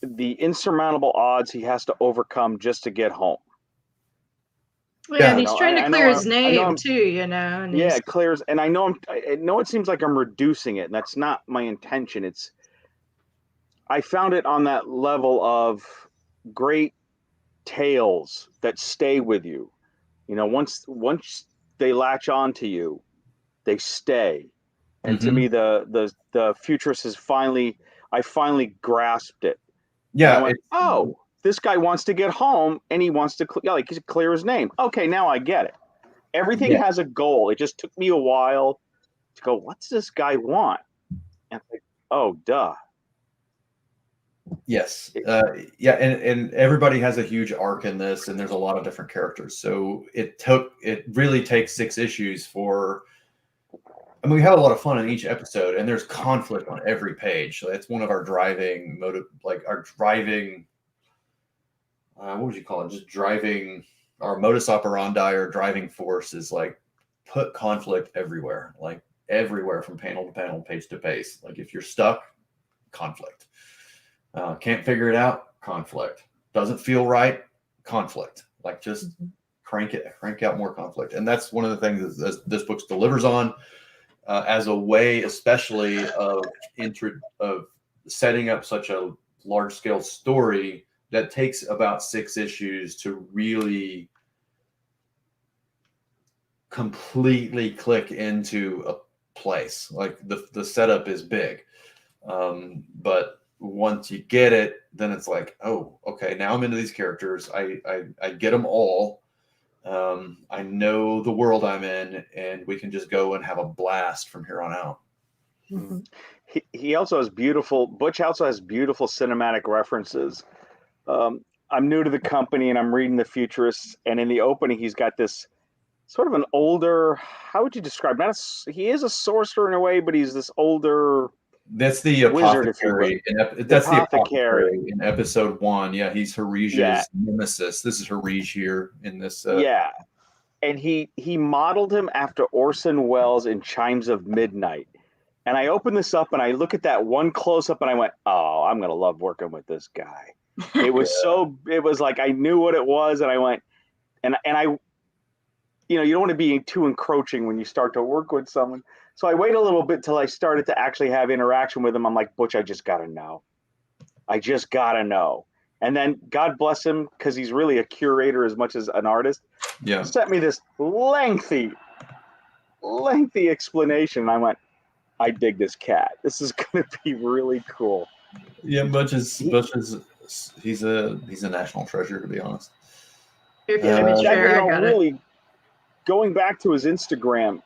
the insurmountable odds he has to overcome just to get home. Yeah, and You he's know, trying to I clear know his I know name I'm too, you know. And yeah, he's it clears, and I know it seems like I'm reducing it, and that's not my intention. I found it on that level of great tales that stay with you. You know, once they latch on to you, they stay. And to Hmm. me, the futurist is I finally grasped it, and I Yeah, went, oh, this guy wants to get home, and he wants to clear his name. Okay, now I get it. Everything yeah, has a goal. It just took me a while to go, what's this guy want? And it's like, oh, duh. yes, It- yeah, and everybody has a huge arc in this, and there's a lot of different characters. So it really takes 6 issues for. I mean, we have a lot of fun in each episode, and there's conflict on every page. So that's one of our driving motive, like our driving. What would you call it? Just driving our modus operandi or driving force is like put conflict everywhere, like everywhere from panel to panel, page to page. Like if you're stuck, conflict. Can't figure it out, conflict. Doesn't feel right, conflict. Like just crank out more conflict, and that's one of the things that this book delivers on. As a way, especially of setting up such a large scale story that takes about 6 issues to really completely click into a place. Like the setup is big, but once you get it, then it's like, oh, okay, now I'm into these characters. I get them all. I know the world I'm in, and we can just go and have a blast from here on out. Mhm. he also has Butch also has beautiful cinematic references. I'm new to the company and I'm reading the Futurists, and in the opening, he's got this sort of an older, how would you describe? He is a sorcerer in a way, but he's this older That's the wizard, if you will. apothecary. The That's the apothecary. apothecary in episode 1. Yeah, he's Yeah, Harige's nemesis. This is Harige here in this. yeah. And he modeled him after Orson Welles in Chimes of Midnight. And I opened this up and I look at that one close up and I went, oh, I'm gonna love working with this guy. It was like I knew what it was, and I went, and I, you know, you don't want to be too encroaching when you start to work with someone. So I wait a little bit till I started to actually have interaction with him. I'm like, Butch, I just gotta know. I just gotta know. And then God bless him, because he's really a curator as much as an artist, Yeah, sent me this lengthy explanation. And I went, I dig this cat. This is gonna be really cool. yeah. He, He's a national treasure, to be honest. If you let me that, share, you I know, got it. really going back to his Instagram,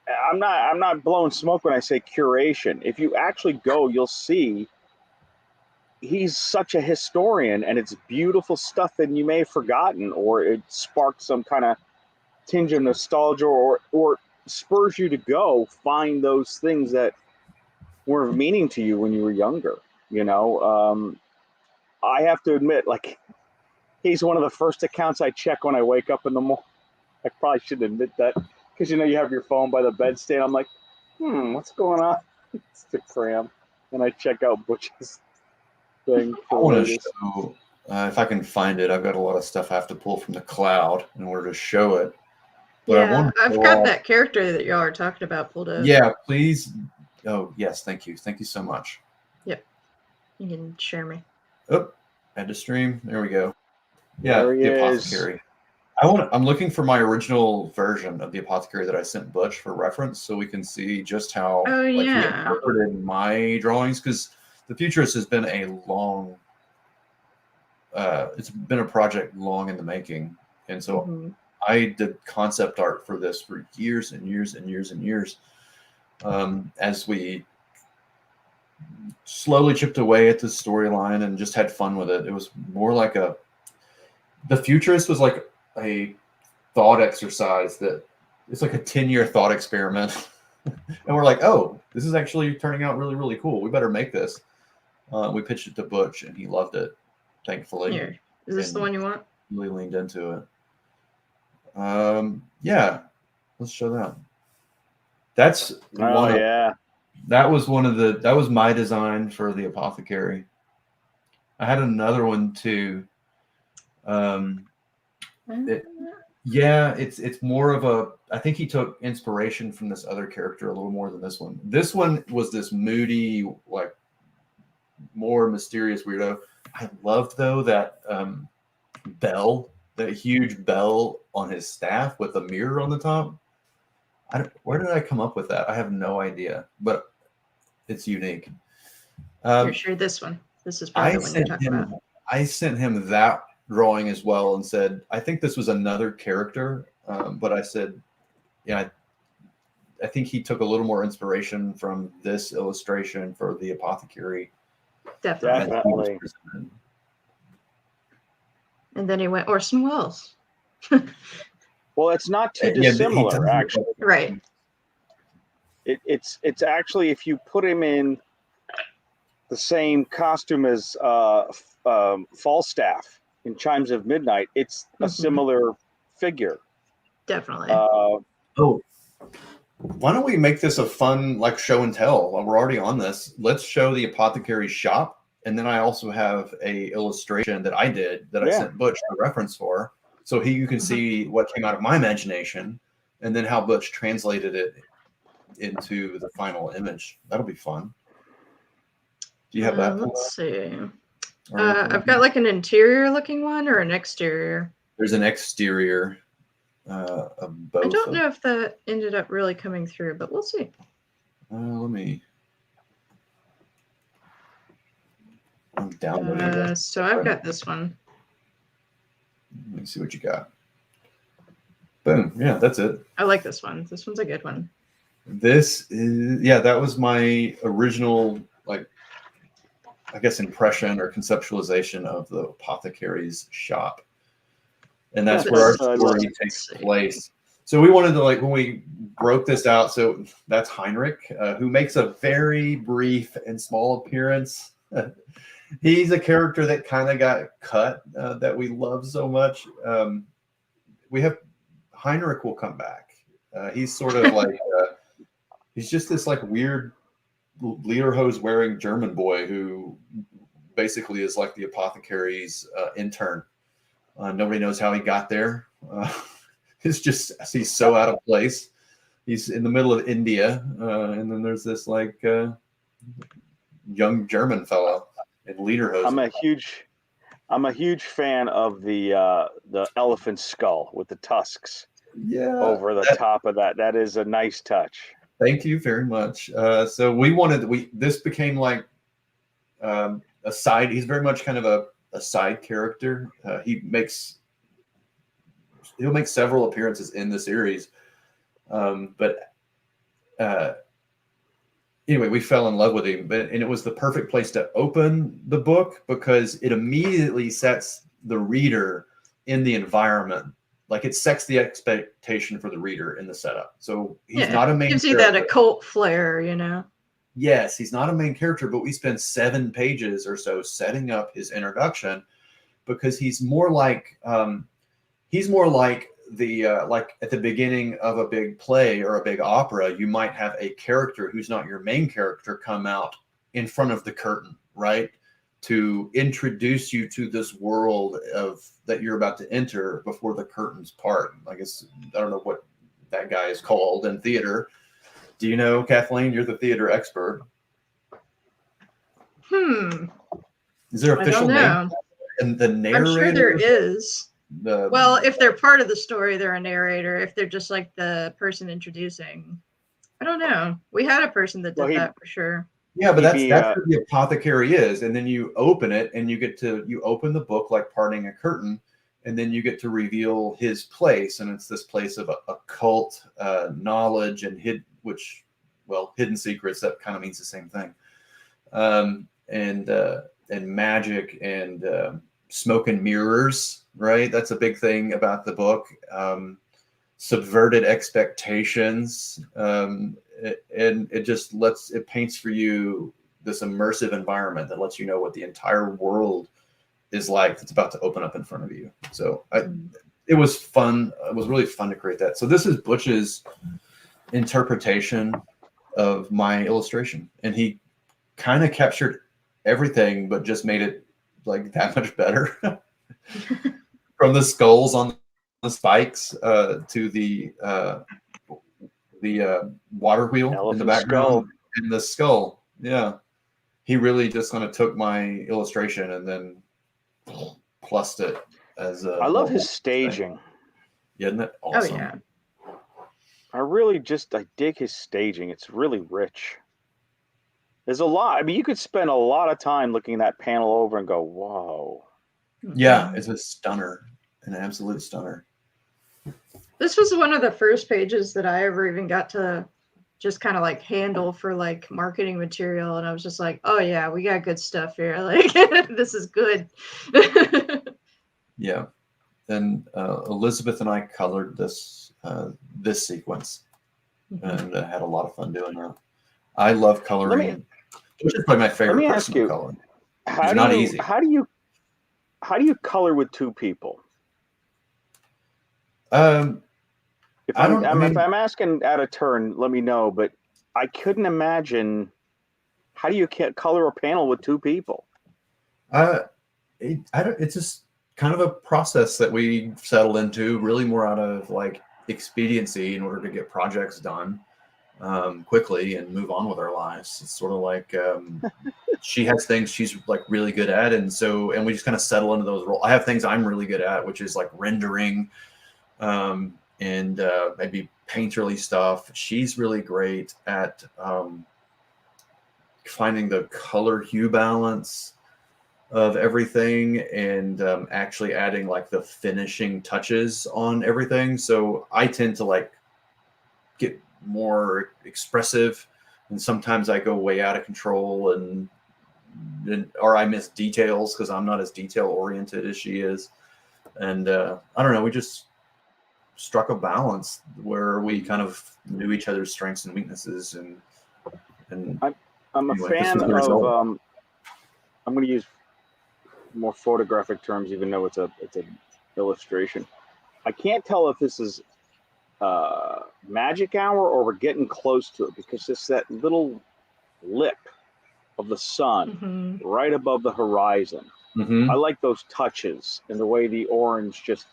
I'm not blowing smoke when I say curation. If you actually go, you'll see he's such a historian, and it's beautiful stuff that you may have forgotten, or it sparked some kind of tinge of nostalgia, or spurs you to go find those things that were of meaning to you when you were younger. You know, I have to admit, like, he's one of the first accounts I check when I wake up in the morning. I probably shouldn't admit that, because you know you have your phone by the bedstand. I'm like, what's going on? Instagram, and I check out Butch's thing I for the want to latest. show if I can find it. I've got a lot of stuff I have to pull from the cloud in order to show it. But I Yeah, want to I've show got off. that character that y'all are talking about pulled up. Yeah, please. Oh yes, thank you so much. Yep. You can share me. Oh, had to stream. There we go. Yeah, There he the is. apothecary. I'm looking for my original version of the apothecary that I sent Butch for reference, so we can see just how Oh like he yeah. interpreted my drawings, because the Futurist has been a long. It's been a project long in the making, and so Mhm. I did concept art for this for years and years and years and years. As we slowly chipped away at the storyline and just had fun with it. It was more like the Futurist was like a thought exercise that it's like a 10-year thought experiment. And we're like, oh, this is actually turning out really, really cool. We better make this. We pitched it to Butch and he loved it, thankfully. Here. Is this the one you want? Really leaned into it. Yeah, let's show that. That's Oh yeah. That was my design for the apothecary. I had another one too. Yeah, it's more of a. I think he took inspiration from this other character a little more than this one. This one was this moody, like more mysterious weirdo. I loved though that bell, that huge bell on his staff with a mirror on the top. Where did I come up with that? I have no idea, but it's unique. You're sure this one? This is probably the one you're talking about. I sent him that drawing as well and said, I think this was another character, but I said, yeah, I think he took a little more inspiration from this illustration for the Apothecary. Definitely. And then he went Orson Welles. Well, it's not too dissimilar, actually. Right. It's actually, if you put him in the same costume as Falstaff in Chimes of Midnight, it's a similar figure. Definitely. Why don't we make this a fun like show and tell? While we're already on this, let's show the Apothecary Shop, and then I also have a illustration that I did that I sent Butch a reference for, so you can see what came out of my imagination, and then how Butch translated it into the final image. That'll be fun. Do you have that? Let's see. I've got like an interior looking one or an exterior. There's an exterior. Of both. I don't know if that ended up really coming through, but we'll see. Let me. I'm downloading this. So I've got this one. Let me see what you got. Boom. Yeah, that's it. I like this one. This one's a good one. This is, yeah, that was my original, like, I guess, impression or conceptualization of the Apothecary's Shop. And that's where our story takes place. So we wanted to, like, when we broke this out, so that's Heinrich, who makes a very brief and small appearance. He's a character that kind of got cut that we love so much. We have Heinrich will come back. He's sort of like, he's just this like weird lederhosen wearing German boy who basically is like the apothecary's intern. Nobody knows how he got there. It's just, he's so out of place. He's in the middle of India. And then there's this like young German fellow in lederhosen. I'm a huge fan of the elephant skull with the tusks over the top of that. That is a nice touch. Thank you very much. So this became like a side. He's very much kind of a side character. He'll make several appearances in the series. But anyway, we fell in love with him, and it was the perfect place to open the book because it immediately sets the reader in the environment. Like it sets the expectation for the reader in the setup. So he's not a main character. Gives you that occult flair, you know? Yes, he's not a main character, but we spend 7 pages or so setting up his introduction because he's more like the like at the beginning of a big play or a big opera, you might have a character who's not your main character come out in front of the curtain, right? To introduce you to this world that you're about to enter before the curtains part. I guess, I don't know what that guy is called in theater. Do you know, Kathleen? You're the theater expert. Is there official name? And the narrator? I'm sure there is. Well, if they're part of the story, they're a narrator. If they're just like the person introducing, I don't know. We had a person that did that for sure. Yeah, but that's what the apothecary is. And then you open it and you open the book like parting a curtain, and then you get to reveal his place. And it's this place of occult knowledge and hidden secrets. That kind of means the same thing. And magic and smoke and mirrors, right? That's a big thing about the book. Subverted expectations. And it paints for you this immersive environment that lets you know what the entire world is like that's about to open up in front of you. So it was fun. It was really fun to create that. So this is Butch's interpretation of my illustration, and he kind of captured everything, but just made it like that much better. From the skulls on the spikes to the water wheel in the Elephant background skull. and the skull. Yeah, he really just kind of took my illustration and then plussed it as a. I love his normal staging. thing. Isn't it Oh awesome? yeah. I dig his staging. It's really rich. There's a lot. I mean, you could spend a lot of time looking that panel over and go, whoa. Yeah, it's a stunner, an absolute stunner. This was one of the first pages that I ever even got to just kind of like handle for like marketing material, and I was just like, oh yeah, we got good stuff here. Like this is good. Yeah, and Elizabeth and I colored this this sequence, and had a lot of fun doing that. I love coloring. Which is probably my favorite person to color. It's not easy. How do you color with two people? If I'm asking out of turn, let me know. But I couldn't imagine. How do you color a panel with two people? It's just kind of a process that we settled into, really more out of like expediency in order to get projects done quickly and move on with our lives. It's sort of like she has things she's like really good at, and we just kind of settle into those roles. I have things I'm really good at, which is like rendering and maybe painterly stuff. She's really great at finding the color hue balance of everything and actually adding like the finishing touches on everything. So I tend to like get more expressive, and sometimes I go way out of control and or I miss details because I'm not as detail oriented as she is. And I don't know, we just struck a balance where we kind of knew each other's strengths and weaknesses. And I'm a fan of I'm going to use more photographic terms, even though it's an illustration. I can't tell if this is magic hour or we're getting close to it, because it's that little lip of the sun right above the horizon. I like those touches and the way the orange just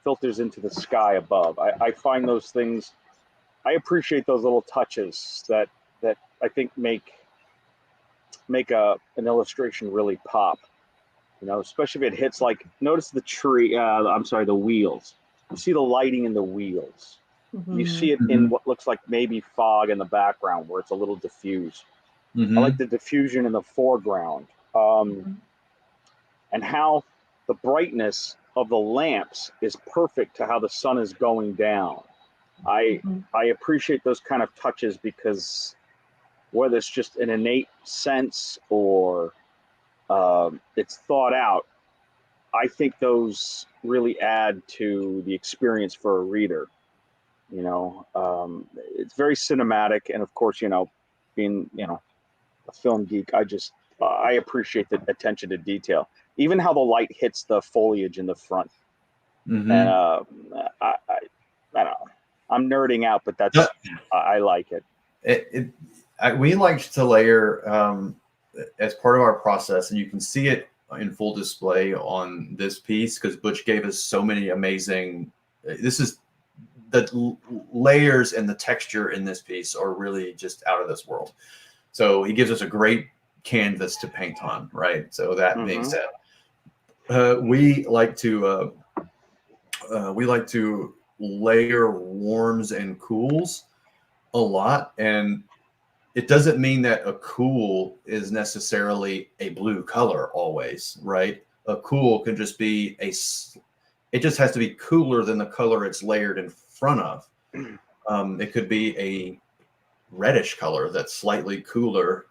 filters into the sky above. I find those things, I appreciate those little touches that I think make an illustration really pop. You know, especially if it hits, like, notice the tree, the wheels. You see the lighting in the wheels. You see it in what looks like maybe fog in the background where it's a little diffuse. I like the diffusion in the foreground. And how the brightness of the lamps is perfect to how the sun is going down. I appreciate those kind of touches, because whether it's just an innate sense or it's thought out, I think those really add to the experience for a reader. You know, it's very cinematic, and of course, you know, being, you know, a film geek, I appreciate the attention to detail, even how the light hits the foliage in the front. And I don't know, I'm nerding out, but that's I like it. We like to layer as part of our process, and you can see it in full display on this piece because Butch gave us so many amazing. This is the layers and the texture in this piece are really just out of this world. So he gives us a great canvas to paint on, right? So that being said, we like to layer warms and cools a lot, and it doesn't mean that a cool is necessarily a blue color always, right? A cool can just be it just has to be cooler than the color it's layered in front of. It could be a reddish color that's slightly cooler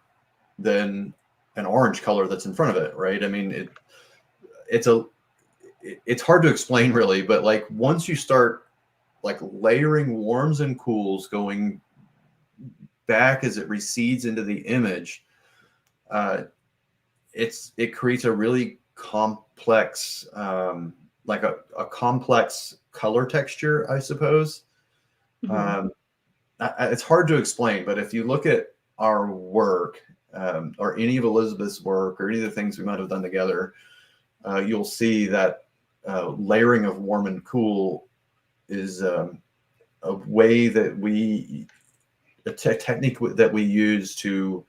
than an orange color that's in front of it, right? I mean, it's hard to explain really, but like once you start like layering warms and cools going back as it recedes into the image, it creates a really complex, like a complex color texture, I suppose. It's hard to explain, but if you look at our work or any of Elizabeth's work or any of the things we might have done together, you'll see that layering of warm and cool a way that a technique that we use to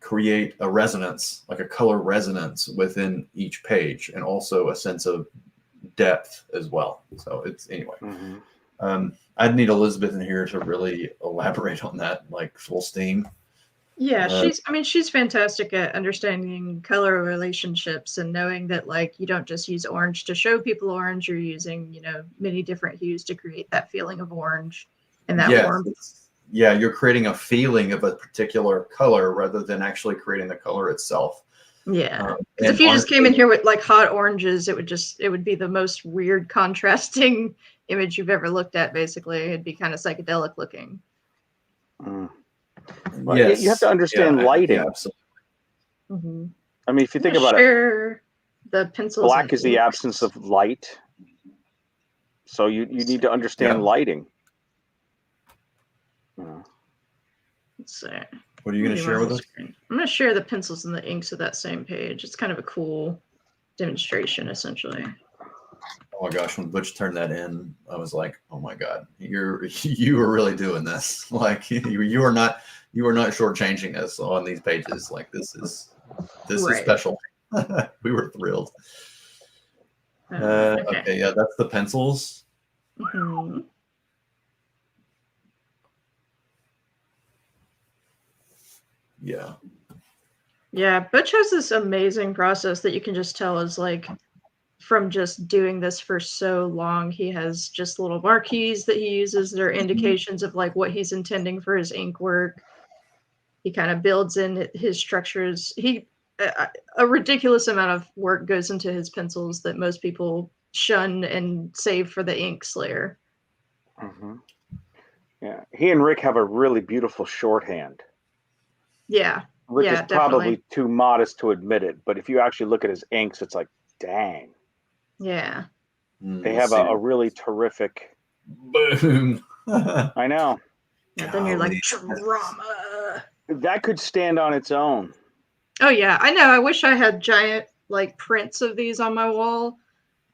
create a resonance, like a color resonance within each page, and also a sense of depth as well. So it's anyway. I'd need Elizabeth in here to really elaborate on that, like full steam. Yeah, she's fantastic at understanding color relationships and knowing that like you don't just use orange to show people orange, you're using, many different hues to create that feeling of orange and that warmth. Yeah, you're creating a feeling of a particular color rather than actually creating the color itself. Yeah, because if you just came in here with like hot oranges, it would be the most weird contrasting image you've ever looked at. Basically, it'd be kind of psychedelic looking. Well, yes. You have to understand lighting. Yeah, absolutely. Mm-hmm. I mean, if you think about it, the pencils. Black is the absence of light, so you need to understand lighting. Let's see. What are you going to share with us? I'm going to share the pencils and the inks of that same page. It's kind of a cool demonstration, essentially. Oh my gosh, when Butch turned that in, I was like, "Oh my God, you are really doing this! Like you are not shortchanging us on these pages. Like this is special." We were thrilled. Okay, yeah, that's the pencils. Mm-hmm. Yeah. Yeah, Butch has this amazing process that you can just tell is like from just doing this for so long. He has just little marquees that he uses. They're indications of like what he's intending for his ink work. He kind of builds in his structures. A ridiculous amount of work goes into his pencils that most people shun and save for the ink slayer. Mm-hmm. Yeah, he and Rick have a really beautiful shorthand. Yeah. Rick is probably too modest to admit it, but if you actually look at his inks, it's like, dang. Yeah. They have a really terrific. Boom. I know. And then you're like, drama. That could stand on its own. Oh, yeah. I know. I wish I had giant like prints of these on my wall.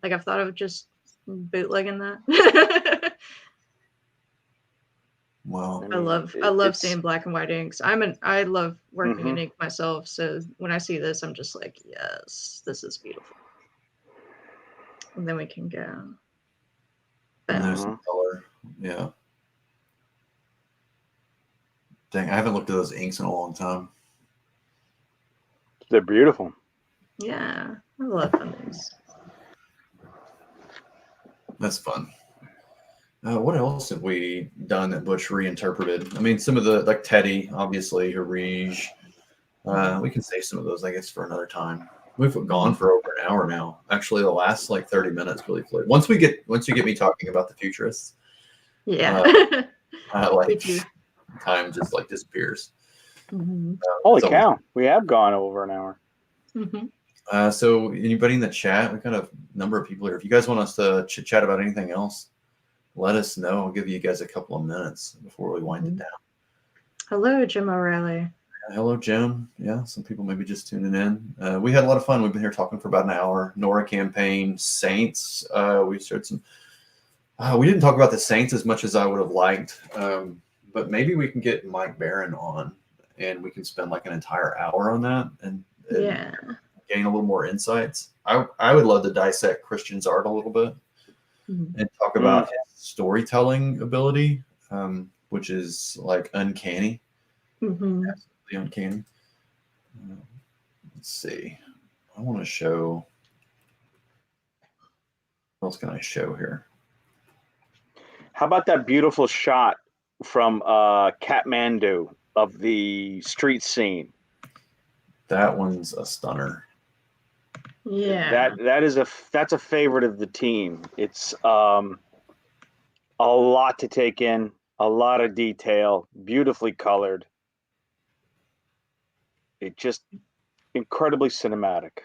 Like I've thought of just bootlegging that. Wow. I love seeing black and white inks. I love working in ink myself. So when I see this, I'm just like, yes, this is beautiful. And then we can go. And there's some color. Yeah. Dang, I haven't looked at those inks in a long time. They're beautiful. Yeah, I love those. That's fun. What else have we done that Butch reinterpreted? I mean, some of the, like Teddy, obviously, Harij. We can save some of those, I guess, for another time. We've gone for over an hour now. Actually, the last like 30 minutes really flew. Once you get me talking about the futurists, yeah, like time just like disappears. Holy cow, we have gone over an hour. So anybody in the chat, we've got a number of people here. If you guys want us to chit chat about anything else, let us know. I'll give you guys a couple of minutes before we wind it down. Hello, Jim O'Reilly. Hello, Jim. Yeah, some people maybe just tuning in. We had a lot of fun. We've been here talking for about an hour. Norah campaign, Saints. We shared some. We didn't talk about the Saints as much as I would have liked, but maybe we can get Mike Barron on, and we can spend like an entire hour on that and gain a little more insights. I would love to dissect Christian's art a little bit and talk about his storytelling ability, which is like uncanny. Absolutely uncanny. Let's see. I want to show. What else can I show here? How about that beautiful shot from Kathmandu of the street scene? That one's a stunner. Yeah. That's a favorite of the team. It's a lot to take in, a lot of detail, beautifully colored. It just incredibly cinematic.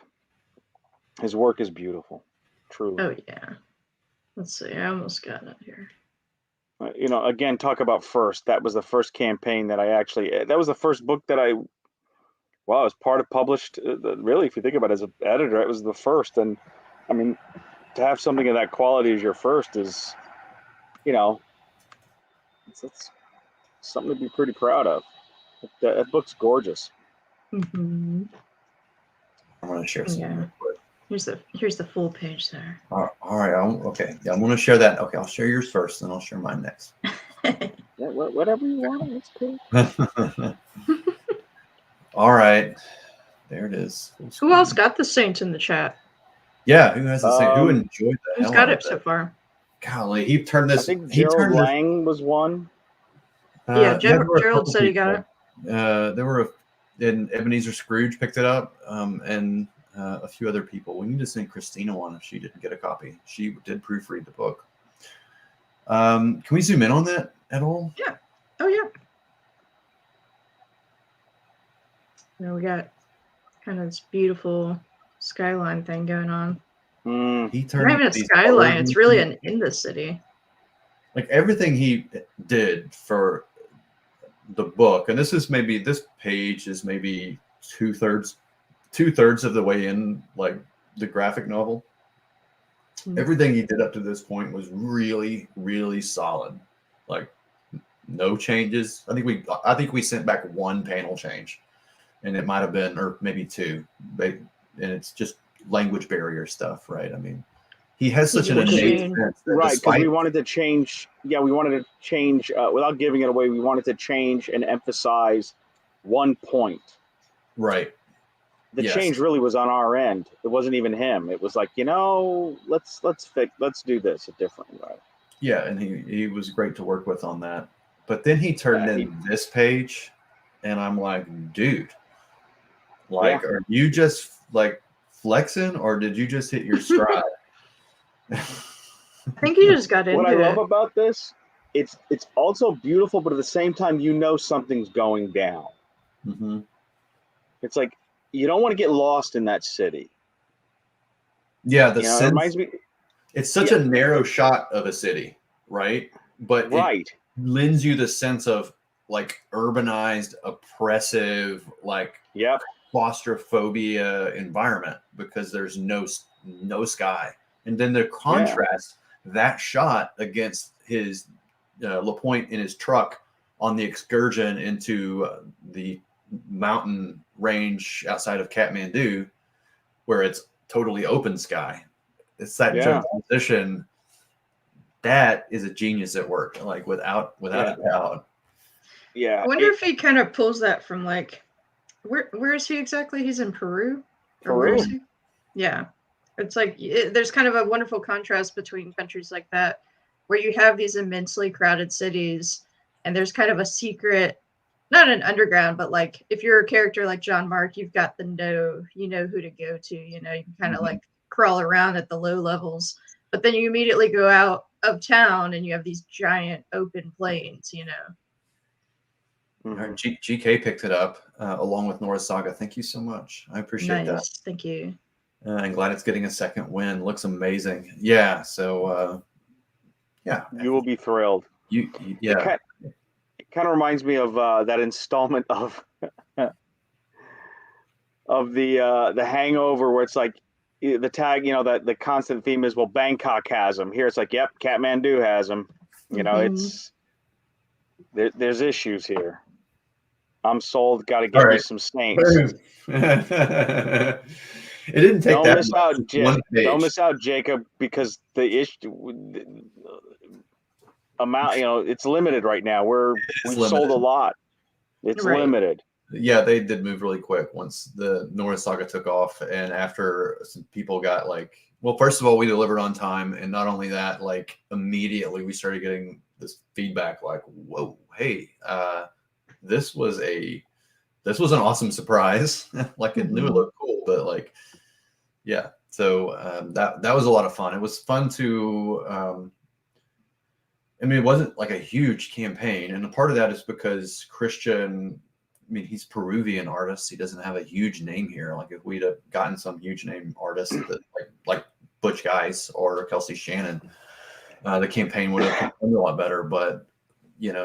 His work is beautiful, truly. Oh yeah. Let's see. I almost got it here. Again, talk about first. That was the first campaign that that was the first book that I was part of published. Really, if you think about it as an editor, it was the first. And I mean, to have something of that quality as your first is, you know, it's something to be pretty proud of. That book's gorgeous. Mm-hmm. I'm going to share some. Yeah. Here's the full page there. All right. Okay. Yeah, I'm going to share that. Okay, I'll share yours first, then I'll share mine next. Yeah, whatever you want. That's cool. All right. There it is. Who else got the Saints in the chat? Yeah, who has the same? Who enjoyed the Who's hell got out it of so far? Golly, he turned this. I think he Gerald turned Lang was one. Yeah, there were a Gerald couple said he got people. There were, and Ebenezer Scrooge picked it up, and a few other people. We need to send Christina one if she didn't get a copy. She did proofread the book. Can we zoom in on that at all? Yeah. Oh yeah. Now we got kind of this beautiful skyline thing going on. He Not turned even a these skyline; colors it's really in the city. like everything he did for the book, and this page is maybe two-thirds of the way in, like the graphic novel. Everything he did up to this point was really, really solid. Like no changes. I think we sent back one panel change, and it might have been, or maybe two. And it's just language barrier stuff, right? I mean, he has such an innate sense that right, because we wanted to change. Yeah, we wanted to change without giving it away. We wanted to change and emphasize one point. Right. The change really was on our end. It wasn't even him. It was like, let's do this a different way. Yeah, and he was great to work with on that. But then he turned in this page, and I'm like, dude, like, are you just like flexing, or did you just hit your stride? I think he just got into it. What I love about this, it's also beautiful, but at the same time, something's going down. Mm-hmm. It's like you don't want to get lost in that city. Yeah, the sense, it reminds me. It's such a narrow shot of a city, right? But it lends you the sense of like urbanized, oppressive, like claustrophobia environment because there's no sky. And then the contrast, that shot against his LaPointe in his truck on the excursion into the mountain range outside of Kathmandu, where it's totally open sky. It's that transition. That is a genius at work, like without a doubt. Yeah. I wonder if he kind of pulls that from like, where is he exactly? He's in Peru. Peru. Yeah. It's like there's kind of a wonderful contrast between countries like that, where you have these immensely crowded cities, and there's kind of a secret, not an underground, but like if you're a character like John Mark, you've got you know who to go to. You can kind of like crawl around at the low levels, but then you immediately go out of town and you have these giant open plains. GK picked it up along with Norah Saga. Thank you so much. I appreciate that. Thank you. I'm glad it's getting a second win. Looks amazing. Yeah. So, you will be thrilled. It kind of reminds me of that installment of the Hangover, where it's like the tag. That the constant theme is, well, Bangkok has him. Here it's like, yep, Kathmandu has him. It's there's issues here. I'm sold. Got to get me some Saints. It didn't take Don't miss out, don't miss out, Jacob, because the amount, it's limited right now. We've sold a lot. It's limited. Yeah, they did move really quick once the Norah Saga took off, and after some people got like, well, first of all, we delivered on time, and not only that, like immediately we started getting this feedback, like, whoa, hey, this was an awesome surprise. Like it knew it looked cool, but like. Yeah, so that was a lot of fun. It was fun to, it wasn't like a huge campaign, and a part of that is because Christian, he's Peruvian artist. He doesn't have a huge name here. Like if we'd have gotten some huge name artist that like Butch Guice or Kelsey Shannon, the campaign would have been a lot better. But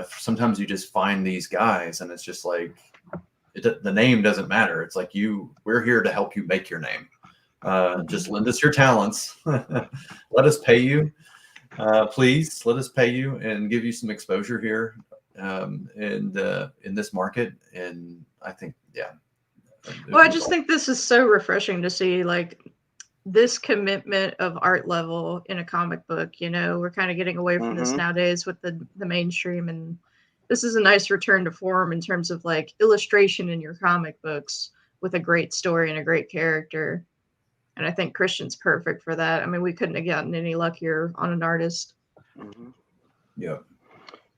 sometimes you just find these guys, and it's just like the name doesn't matter. It's like we're here to help you make your name. Just lend us your talents. Let us pay you. Please let us pay you and give you some exposure here in this market. And I think, yeah. Well, I just think this is so refreshing to see, like, this commitment of art level in a comic book. You know, we're kind of getting away from this nowadays with the mainstream, and this is a nice return to form in terms of like illustration in your comic books with a great story and a great character. And I think Christian's perfect for that. I mean, we couldn't have gotten any luckier on an artist. Yeah.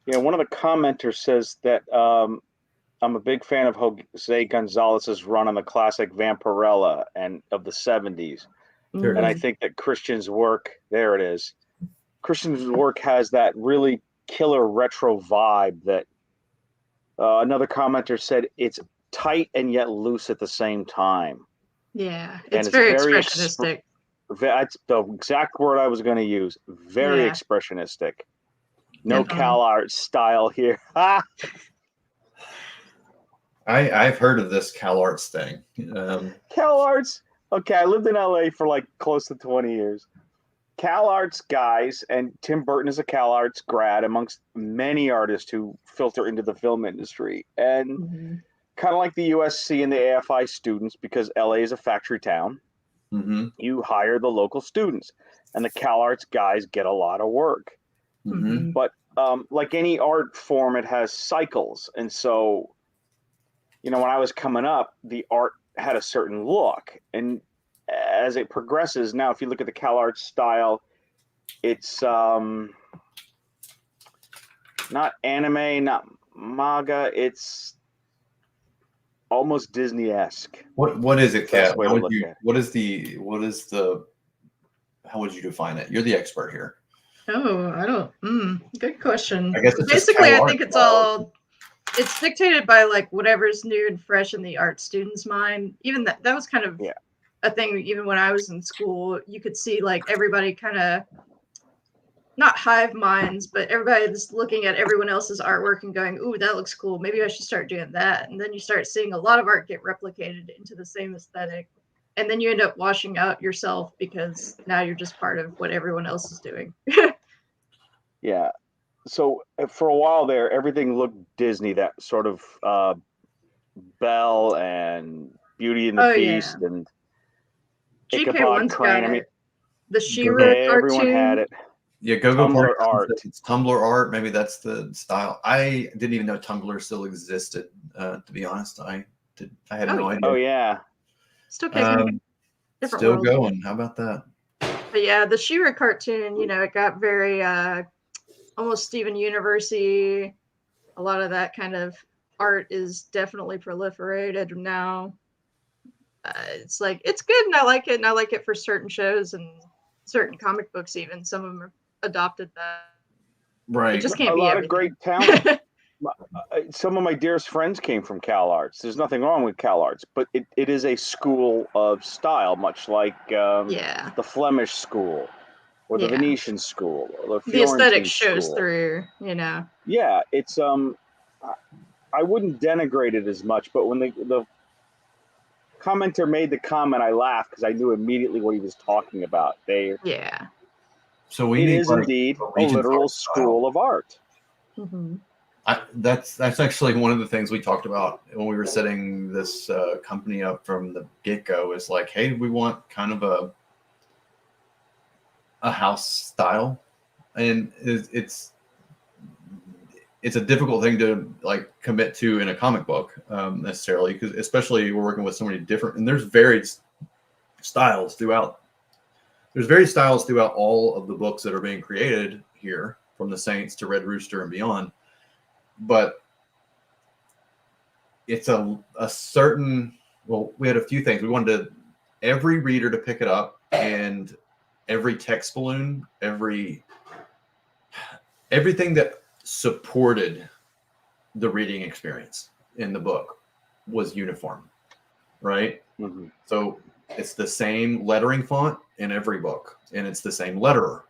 Yeah, one of the commenters says that I'm a big fan of Jose Gonzalez's run on the classic Vampirella and of the 70s. There it And is. I think that Christian's work, there it is. Christian's work has that really killer retro vibe that another commenter said it's tight and yet loose at the same time. Yeah, And it's very very expressionistic. That's the exact word I was going to use. Very Yeah. expressionistic. No And, Cal art style here. I've heard of this CalArts thing. Cal Arts. Okay, I lived in LA for like close to 20 years. Cal Arts guys, and Tim Burton is a Cal Arts grad amongst many artists who filter into the film industry. And kind of like the USC and the AFI students, because LA is a factory town, you hire the local students, and the Cal Arts guys get a lot of work. But like any art form, it has cycles. And so, you know, when I was coming up, the art had a certain look. And as it progresses, now if you look at the Cal Arts style, it's not anime, not manga, it's almost Disney-esque. What is it, Kat? What is the how would you define it? You're the expert here. Oh, I don't. Good question. I guess it's basically, just I think it's all. It's dictated by like whatever's new and fresh in the art student's mind. Even that was kind of a thing. Even when I was in school, you could see like everybody kind of not hive minds, but everybody just looking at everyone else's artwork and going, "Ooh, that looks cool. Maybe I should start doing that." And then you start seeing a lot of art get replicated into the same aesthetic. And then you end up washing out yourself because now you're just part of what everyone else is doing. Yeah. So for a while there, everything looked Disney, that sort of Belle and Beauty and the Beast and Ichabod Crane. I mean, the She-Ra cartoon. Everyone had it. Yeah, Tumblr art. It's Tumblr art. Maybe that's the style. I didn't even know Tumblr still existed. To be honest, I had no idea. Oh yeah. Still kicking. Still world. Going. How about that? But yeah, the She-Ra cartoon, you know, it got very almost Steven Universe-y. A lot of that kind of art is definitely proliferated now. It's like, it's good and I like it. And I like it for certain shows and certain comic books even. Some of them have adopted that. Right. It just can't be everything. A lot of great talent. Some of my dearest friends came from Cal Arts. There's nothing wrong with Cal Arts, but it is a school of style, much like the Flemish school or the Venetian school or the aesthetic shows through, you know. Yeah, it's I wouldn't denigrate it as much, but when the commenter made the comment, I laughed because I knew immediately what he was talking about. So it is indeed a literal school of art. That's actually one of the things we talked about when we were setting this company up from the get-go. Is like, hey, we want kind of a house style, and it's a difficult thing to like commit to in a comic book necessarily, because especially we're working with so many different, and there's varied styles throughout. There's varied styles throughout all of the books that are being created here, from the Saints to Red Rooster and beyond. But it's a certain, well, we had a few things. We wanted every reader to pick it up, and every text balloon, everything that supported the reading experience in the book was uniform, right? So it's the same lettering font in every book, and it's the same letterer,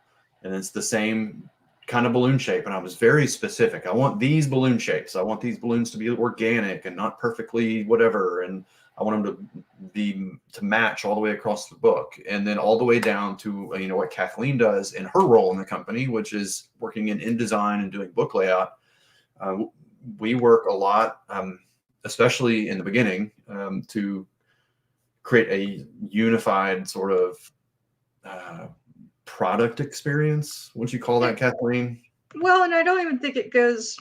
and it's the same kind of balloon shape. And I was very specific. I want these balloon shapes. I want these balloons to be organic and not perfectly whatever. And I want them to match all the way across the book, and then all the way down to what Kathleen does in her role in the company, which is working in InDesign and doing book layout. We work a lot, especially in the beginning, to create a unified sort of product experience. Wouldn't you call that, Kathleen? Well, and I don't even think it goes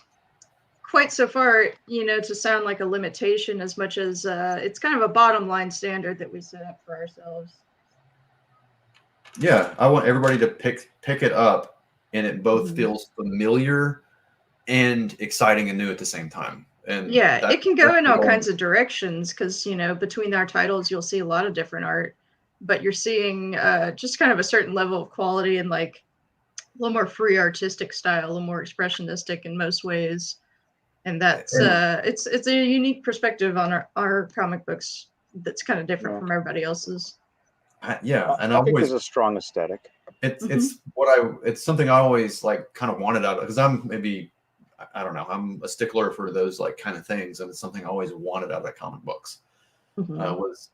quite so far, to sound like a limitation as much as it's kind of a bottom line standard that we set up for ourselves. Yeah, I want everybody to pick it up, and it both feels familiar and exciting and new at the same time. And yeah, it can go in all kinds of directions because between our titles you'll see a lot of different art, but you're seeing just kind of a certain level of quality and like a little more free artistic style, a little more expressionistic in most ways. And that's it's a unique perspective on our comic books that's kind of different from everybody else's. And I think there's a strong aesthetic. It's something I always like kind of wanted out of, because I don't know, I'm a stickler for those like kind of things, and it's something I always wanted out of comic books. Was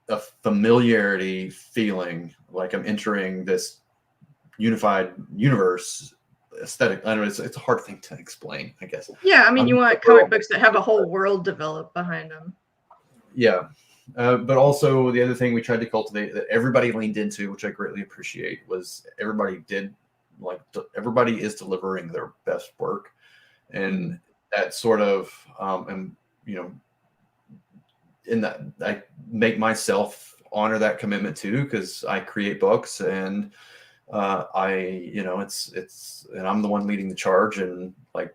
a familiarity feeling, like I'm entering this unified universe aesthetic. I don't know, it's a hard thing to explain, I guess. Yeah, I mean, you want comic books that have a whole world developed behind them. Yeah. But also the other thing we tried to cultivate that everybody leaned into, which I greatly appreciate, was everybody is delivering their best work. And that sort of, in that I make myself honor that commitment too, because I create books, and and I'm the one leading the charge and like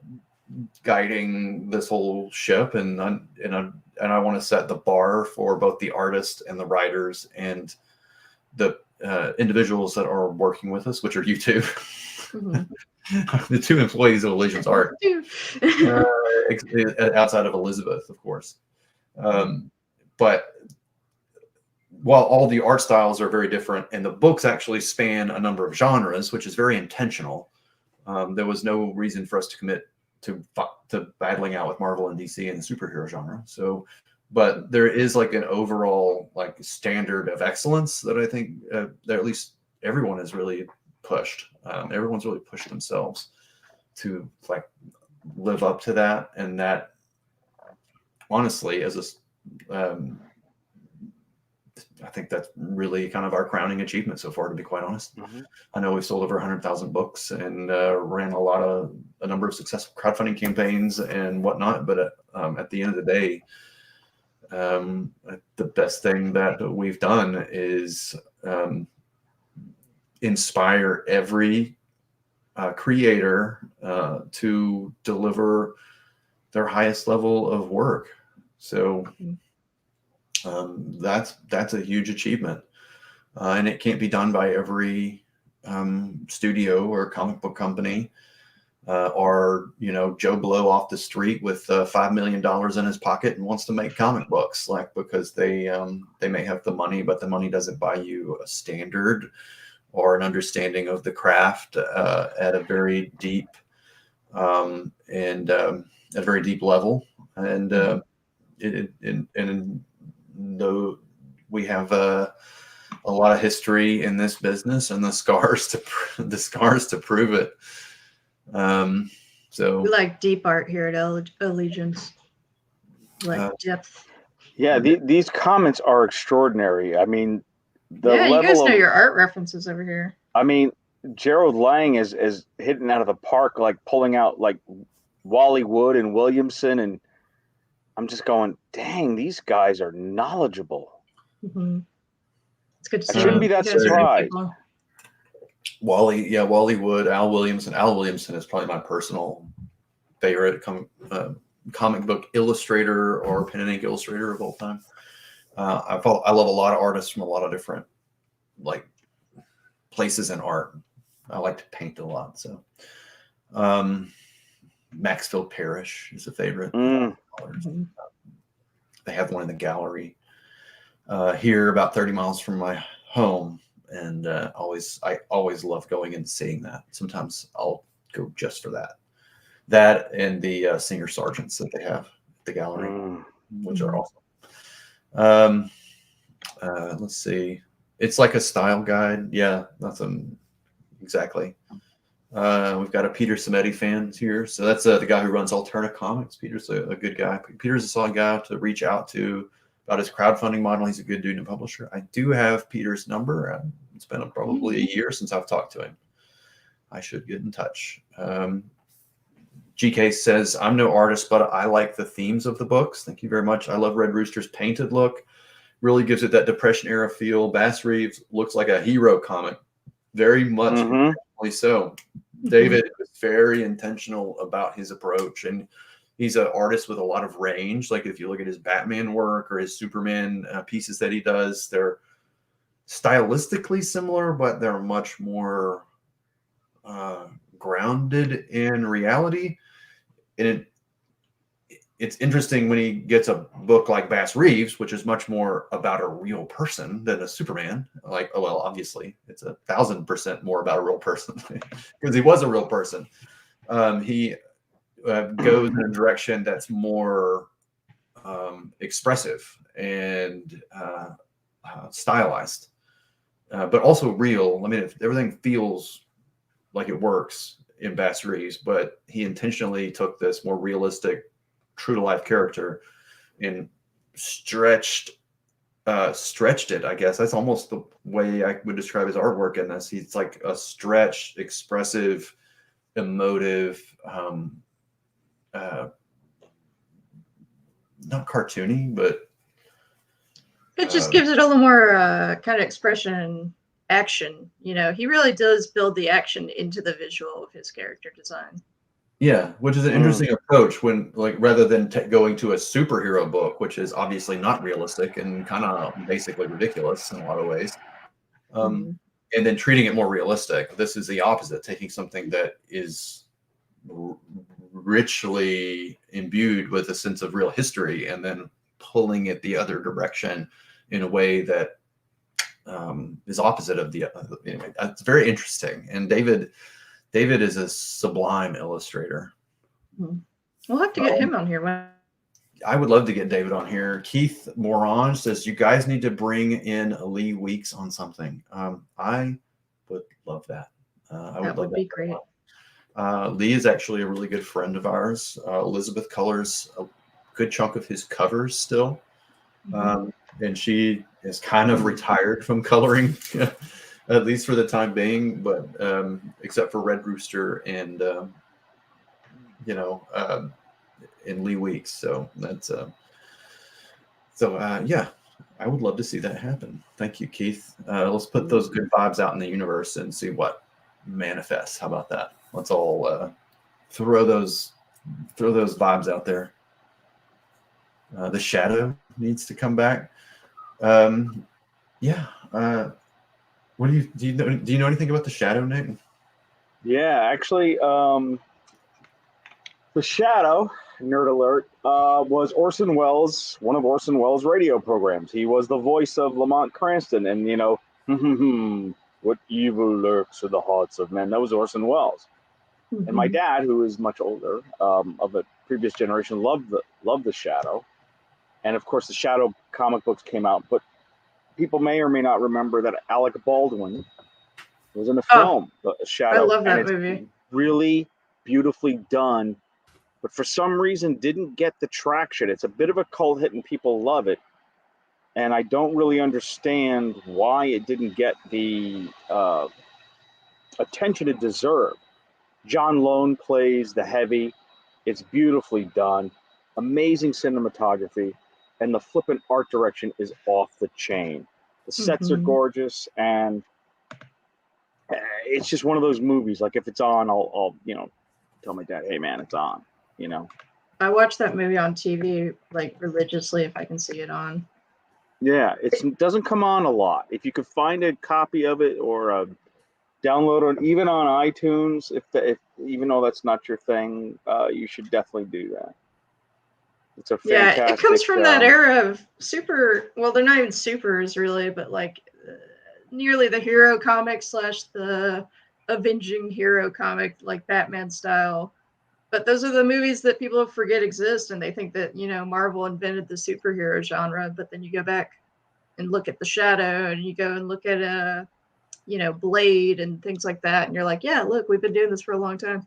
guiding this whole ship, and I want to set the bar for both the artists and the writers and the individuals that are working with us, which are you two, the two employees of Illusions Art, outside of Elizabeth, of course. But while all the art styles are very different, and the books actually span a number of genres, which is very intentional, there was no reason for us to commit to battling out with Marvel and DC in the superhero genre. So, but there is like an overall like standard of excellence that I think that at least everyone has really pushed. Everyone's really pushed themselves to like live up to that, and that honestly, as a I think that's really kind of our crowning achievement so far, to be quite honest. I know we've sold over 100,000 books and ran a number of successful crowdfunding campaigns and whatnot. But at the end of the day, the best thing that we've done is inspire every creator to deliver their highest level of work. So that's a huge achievement, and it can't be done by every studio or comic book company, or Joe Blow off the street with $5 million in his pocket and wants to make comic books, like, because they may have the money, but the money doesn't buy you a standard or an understanding of the craft at a very deep level. And though we have a lot of history in this business and the scars to prove it. So we like deep art here at Allegiance, like depth. Yeah, these comments are extraordinary. I mean, you guys know your art references over here. I mean, Gerald Lang is hitting out of the park, like pulling out like Wally Wood and Williamson, and I'm just going, dang, these guys are knowledgeable. It's good to see. I shouldn't be that surprised. Wally Wood, Al Williamson. Al Williamson is probably my personal favorite comic book illustrator or pen and ink illustrator of all time. I love a lot of artists from a lot of different like places in art. I like to paint a lot, so Maxfield Parrish is a favorite. They have one in the gallery here about 30 miles from my home, and I always love going and seeing that. Sometimes I'll go just for that and the Singer Sargents that they have at the gallery. which are awesome. Let's see. It's like a style guide. Yeah, that's exactly. We've got a Peter Samedi fan here. So that's the guy who runs Alterna Comics. Peter's a good guy. Peter's a solid guy to reach out to about his crowdfunding model. He's a good dude and publisher. I do have Peter's number. It's been probably a year since I've talked to him. I should get in touch. GK says, I'm no artist, but I like the themes of the books. Thank you very much. I love Red Rooster's painted look. Really gives it that Depression era feel. Bass Reeves looks like a hero comic. Very much so. David was very intentional about his approach, and he's an artist with a lot of range. Like if you look at his Batman work or his Superman pieces that he does, they're stylistically similar, but they're much more grounded in reality. And it's interesting when he gets a book like Bass Reeves, which is much more about a real person than a Superman. Like, oh, well, obviously it's 1,000% more about a real person because he was a real person. He goes in a direction that's more expressive and stylized, but also real. I mean, everything feels like it works in Bass Reeves, but he intentionally took this more realistic, true to life character and stretched it. I guess that's almost the way I would describe his artwork in this. He's like a stretched, expressive, emotive, not cartoony, but it just gives it a little more kind of expression and action. You know, he really does build the action into the visual of his character design. Yeah, which is an interesting approach when, like, rather than going to a superhero book, which is obviously not realistic and kind of basically ridiculous in a lot of ways, and then treating it more realistic. This is the opposite, taking something that is richly imbued with a sense of real history and then pulling it the other direction in a way that is opposite of the anyway. It's very interesting. And David is a sublime illustrator. We'll have to get him on here. I would love to get David on here. Keith Morange says, you guys need to bring in Lee Weeks on something. I would love that. That would be great. Lee is actually a really good friend of ours. Elizabeth colors a good chunk of his covers still. And she is kind of retired from coloring, at least for the time being, but except for Red Rooster and in Lee Weeks. So that's yeah, I would love to see that happen. Thank you, Keith. Let's put those good vibes out in the universe and see what manifests. How about that? Let's all throw those vibes out there. The Shadow needs to come back. Yeah. What do you know anything about the Shadow, Nick? Yeah, actually, the Shadow, nerd alert, was Orson Welles, one of Orson Welles' radio programs. He was the voice of Lamont Cranston, and what evil lurks in the hearts of men. That was Orson Welles. And my dad, who is much older, of a previous generation, loved the Shadow. And of course, the Shadow comic books came out, but people may or may not remember that Alec Baldwin was in a film, The Shadow. I love that movie. Really beautifully done, but for some reason didn't get the traction. It's a bit of a cult hit and people love it. And I don't really understand why it didn't get the attention it deserved. John Lone plays the Heavy. It's beautifully done. Amazing cinematography. And the flippant art direction is off the chain. The sets are gorgeous, and it's just one of those movies. Like if it's on, I'll tell my dad, hey man, it's on. I watch that movie on TV like religiously if I can see it on. Yeah, it doesn't come on a lot. If you could find a copy of it or download it, even on iTunes, if even though that's not your thing, you should definitely do that. It's a fantastic. Yeah, it comes from that era of super. Well, they're not even supers really, but like nearly the hero comic / the avenging hero comic, like Batman style. But those are the movies that people forget exist, and they think that, you know, Marvel invented the superhero genre. But then you go back and look at The Shadow, and you go and look at you know, Blade and things like that, and you're like, yeah, look, we've been doing this for a long time.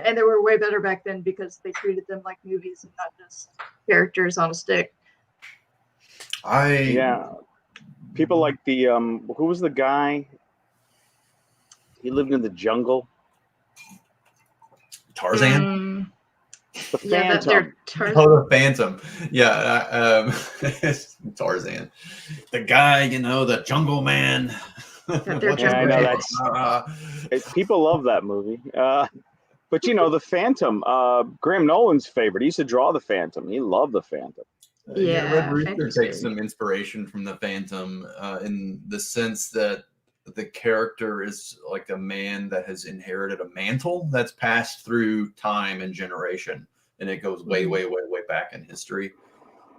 And they were way better back then because they treated them like movies and not just characters on a stick. Yeah, people like the who was the guy? He lived in the jungle. Tarzan. The Yeah, that Phantom. they're Tarzan. Oh, the Phantom. Yeah, Tarzan. The guy, you know, the jungle man. That they're What's Yeah, I jungle know his kids. name? People love that movie. But you know, the Phantom. Graham Nolan's favorite. He used to draw the Phantom. He loved the Phantom. Yeah, Red Yeah, Rooster Phantom's takes good. some inspiration from the Phantom in the sense that the character is like a man that has inherited a mantle that's passed through time and generation, and it goes way, way, way, way back in history.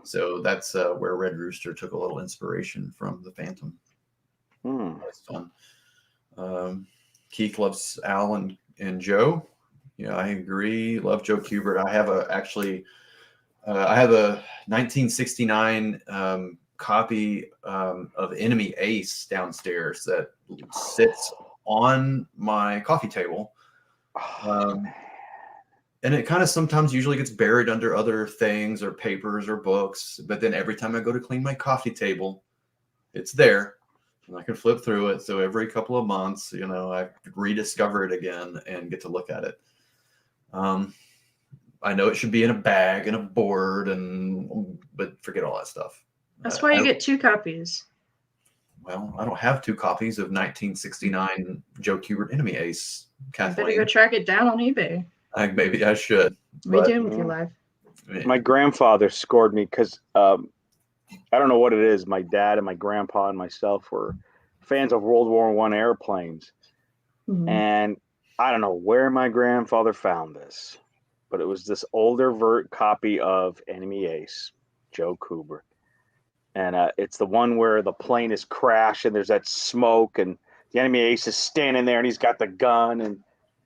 So that's where Red Rooster took a little inspiration from the Phantom. That's fun. Keith loves Al and Joe. Yeah, I agree. Love Joe Kubert. I have a 1969 copy of Enemy Ace downstairs that sits on my coffee table. And it kind of sometimes usually gets buried under other things or papers or books. But then every time I go to clean my coffee table, it's there. And I can flip through it. So every couple of months, you know, I rediscover it again and get to look at it. I know it should be in a bag and a board, but forget all that stuff. That's why you get 2 copies. Well, I don't have 2 copies of 1969 Joe Kubert Enemy Ace. Kathleen, You better go track it down on eBay. Maybe I should. What are you doing with your life? My grandfather scored me because I don't know what it is. My dad and my grandpa and myself were fans of World War I airplanes. And I don't know where my grandfather found this, but it was this older copy of Enemy Ace, Joe Kubert. And it's the one where the plane is crashed and there's that smoke and the Enemy Ace is standing there and he's got the gun. And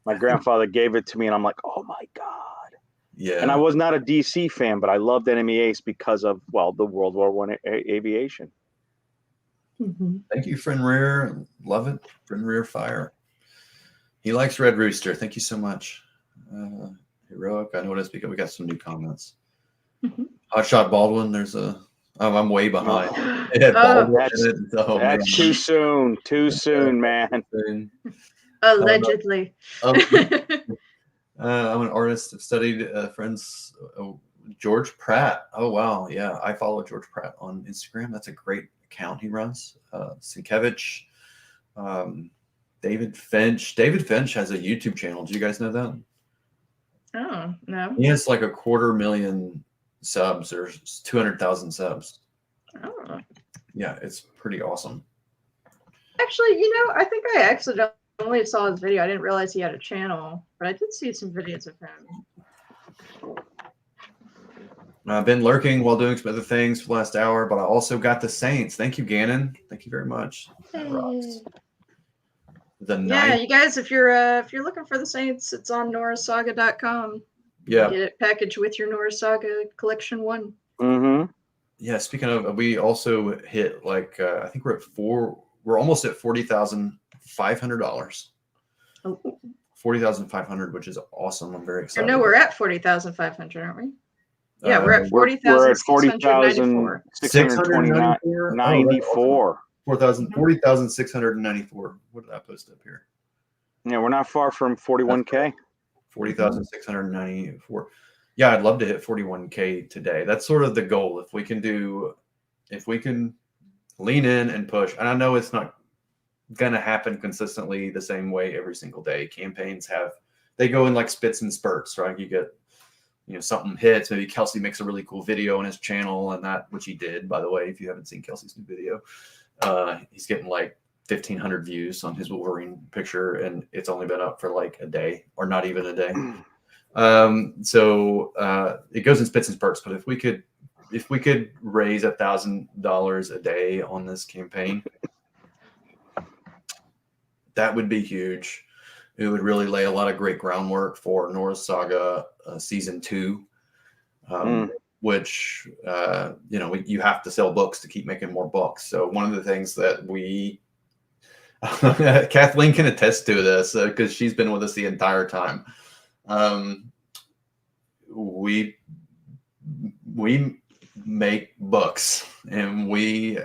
my grandfather gave it to me and I'm like, oh my God. Yeah. And I was not a DC fan, but I loved Enemy Ace because of, well, the World War I aviation. Thank you, Friend Rear. Love it. Friend Rear Fire. He likes Red Rooster. Thank you so much. Heroic. I noticed because we got some new comments. Hotshot Baldwin. I'm way behind. It had Baldwin in it. That's too soon. Too soon, man. Allegedly. I'm an artist. I've studied friends. George Pratt. Oh, wow. Yeah, I follow George Pratt on Instagram. That's a great account he runs. Sienkiewicz. David Finch. David Finch has a YouTube channel. Do you guys know that? Oh, no. He has like 250,000 subs or 200,000 subs. Oh. Yeah, it's pretty awesome. Actually, you know, I think I accidentally saw his video. I didn't realize he had a channel, but I did see some videos of him. I've been lurking while doing some other things for the last hour, but I also got the Saints. Thank you, Gannon. Thank you very much. That rocks. Yeah, you guys, if you're looking for the Saints, it's on norahsaga.com. Yeah. Get it packaged with your Norah Saga Collection 1. Yeah, speaking of, we also hit like I think we're almost at $40,500. Oh. 40,500, which is awesome. I'm very excited. No, we're at 40,500, aren't we? Yeah, we're at 40,694. 694. 40,694. What did I post up here? Yeah, we're not far from 41K. 40,694. Yeah, I'd love to hit 41K today. That's sort of the goal. If we can lean in and push, and I know it's not going to happen consistently the same way every single day. Campaigns they go in like spits and spurts, right? You get, something hits. Maybe Kelsey makes a really cool video on his channel, and which he did, by the way. If you haven't seen Kelsey's new video, he's getting like 1,500 views on his Wolverine picture, and it's only been up for like a day or not even a day. So it goes in spits and spurts. But if we could raise $1,000 a day on this campaign, that would be huge. it would really lay a lot of great groundwork for Norah's Saga season 2, which you have to sell books to keep making more books. So one of the things that we Kathleen can attest to this because she's been with us the entire time. We make books, and when